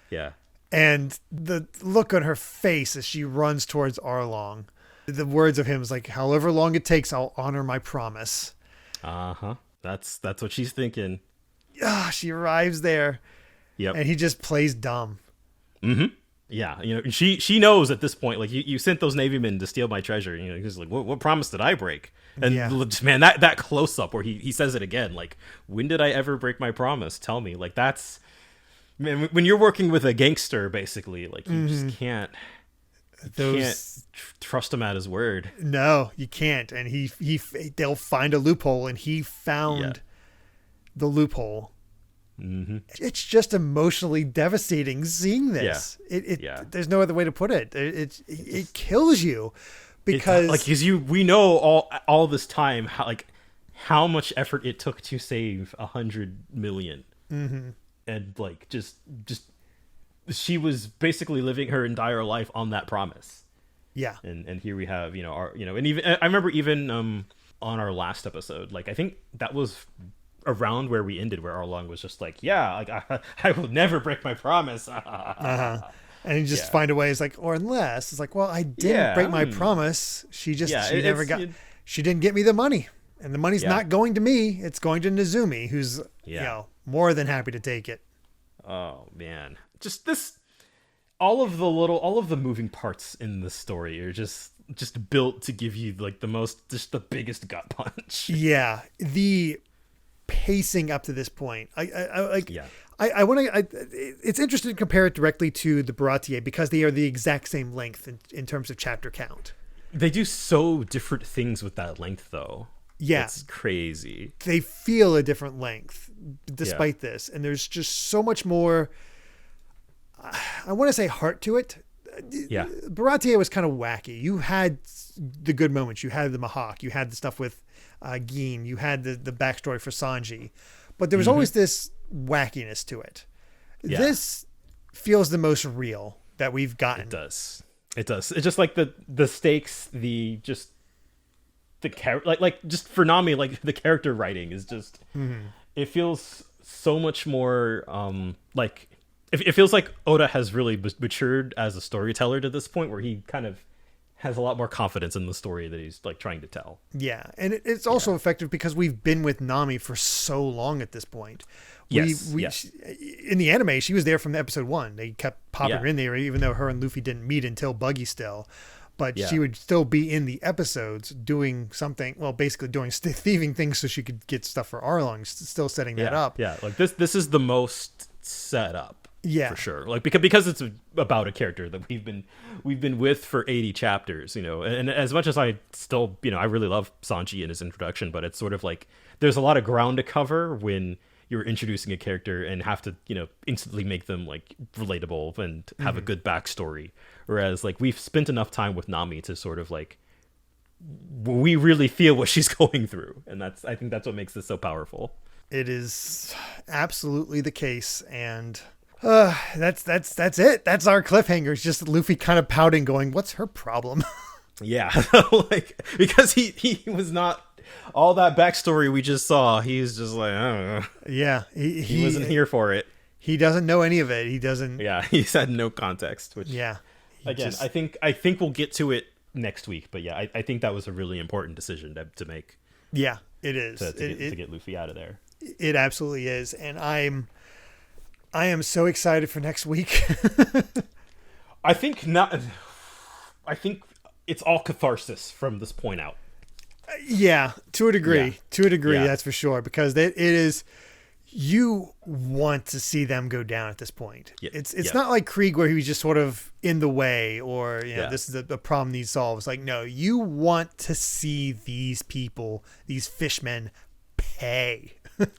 B: Yeah.
A: And the look on her face as she runs towards Arlong. The words of him is like, however long it takes, I'll honor my promise.
B: Uh-huh. That's what she's thinking.
A: She arrives there.
B: Yep.
A: And he just plays dumb.
B: Mm-hmm. Yeah, she knows at this point, like, you sent those Navy men to steal my treasure. He's like, what promise did I break? And man, that close up where he says it again, like, when did I ever break my promise? Tell me. Like, that's, man, when you're working with a gangster, basically, like, you just can't trust him at his word. No,
A: you can't. And they'll find a loophole, and he found the loophole.
B: Mm-hmm.
A: It's just emotionally devastating seeing this. There's no other way to put it. It kills you because
B: we know all this time how much effort it took to save 100 million, and like just she was basically living her entire life on that promise. Yeah, and here we have and even I remember even on our last episode, like I think that was around where we ended, where Arlong was just like, I will never break my promise.
A: And you just find a way. It's like, or unless it's like, well, I didn't break my promise. She didn't get me the money, and the money's not going to me. It's going to Nozumi, who's more than happy to take it.
B: Oh man, just this, all of the moving parts in the story are just built to give you like the biggest gut punch.
A: Yeah. The pacing up to this point, I want to. It's interesting to compare it directly to the Baratier because they are the exact same length in terms of chapter count.
B: They do so different things with that length, though.
A: Yeah,
B: it's crazy.
A: They feel a different length despite this, and there's just so much more. I want to say heart to it.
B: Yeah,
A: Baratier was kind of wacky. You had the good moments. You had the Mahawk. You had the stuff with Geen. You had the backstory for Sanji, but there was always this wackiness to it. Yeah. This feels the most real that we've gotten.
B: It does. It's just like the stakes, the character, like just for Nami, like the character writing is just it feels so much more like it feels like Oda has really matured as a storyteller to this point where he kind of has a lot more confidence in the story that he's like trying to tell.
A: Yeah, and it's also effective because we've been with Nami for so long at this point.
B: Yes.
A: In the anime, she was there from episode 1. They kept popping her in there, even though her and Luffy didn't meet until Buggy still. But she would still be in the episodes doing something, well, basically doing thieving things so she could get stuff for Arlong, still setting that up.
B: Yeah, like this is the most set up.
A: Yeah,
B: for sure. Like because it's about a character that we've been with for 80 chapters, you know. And as much as I still, you know, I really love Sanji and his introduction, but it's sort of like there's a lot of ground to cover when you're introducing a character and have to, you know, instantly make them like relatable and have a good backstory. Whereas like we've spent enough time with Nami to sort of like we really feel what she's going through, and I think that's what makes this so powerful.
A: It is absolutely the case, and. That's it. That's our cliffhanger. It's just Luffy kind of pouting, going, "What's her problem?"
B: Yeah, like because he was not all that backstory we just saw. He's just like, I don't know.
A: Yeah,
B: he wasn't here for it.
A: He doesn't know any of it. He doesn't.
B: Yeah, he's had no context. Which again, I think we'll get to it next week. But yeah, I think that was a really important decision to make.
A: Yeah, it is
B: to get Luffy out of there.
A: It absolutely is, and I am so excited for next week.
B: I think it's all catharsis from this point out.
A: Yeah, to a degree. That's for sure. Because it is, you want to see them go down at this point. Yeah. It's not like Krieg where he was just sort of in the way or, you know, this is a problem needs solved. It's like, no, you want to see these people, these fishmen pay.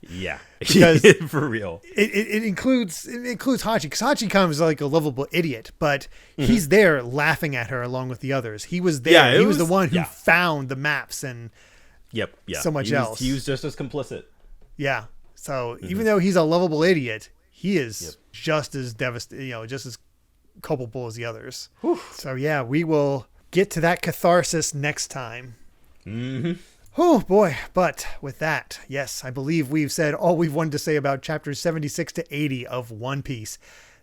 B: Yeah,
A: because
B: for real,
A: it includes Hachi, because Hachi comes like a lovable idiot, but he's there laughing at her along with the others. He was there. Yeah, he was the one who found the maps and so much else.
B: He was just as complicit.
A: Yeah. So even though he's a lovable idiot, he is just as devastated, you know, just as culpable as the others. Whew. So yeah, we will get to that catharsis next time. Oh boy, but with that, yes, I believe we've said all we've wanted to say about chapters 76 to 80 of One Piece.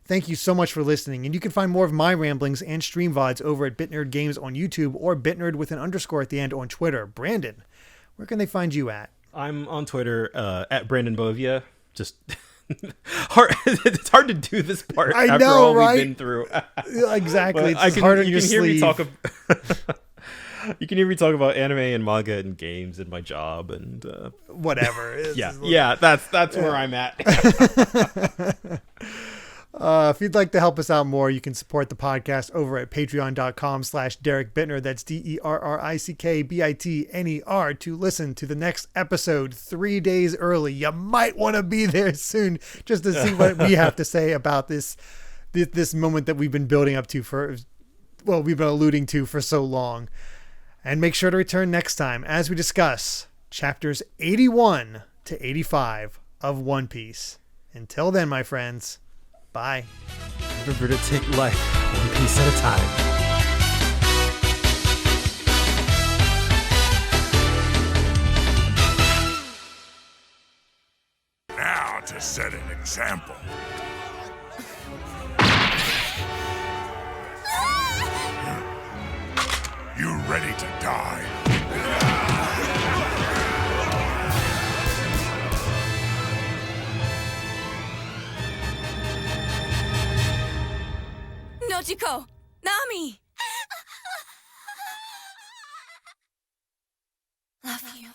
A: Thank you so much for listening, and you can find more of my ramblings and stream VODs over at BitNerd Games on YouTube or BitNerd with an underscore at the end on Twitter. Brandon, where can they find you at?
B: I'm on Twitter at Brandon Bovia. Just it's hard to do this part after all we've been through.
A: Exactly, it's harder than your sleeve.
B: You can hear me talk about anime and manga and games and my job and
A: whatever.
B: That's where I'm at.
A: If you'd like to help us out more, you can support the podcast over at patreon.com/Derek Bittner. That's DERRICKBITNER to listen to the next episode 3 days early. You might want to be there soon just to see what we have to say about this moment that we've been building up to we've been alluding to for so long. And make sure to return next time as we discuss chapters 81 to 85 of One Piece. Until then, my friends, bye.
B: Remember to take life one piece at a time.
C: Now to set an example. You ready to die?
D: Nojiko! Nami! Love you.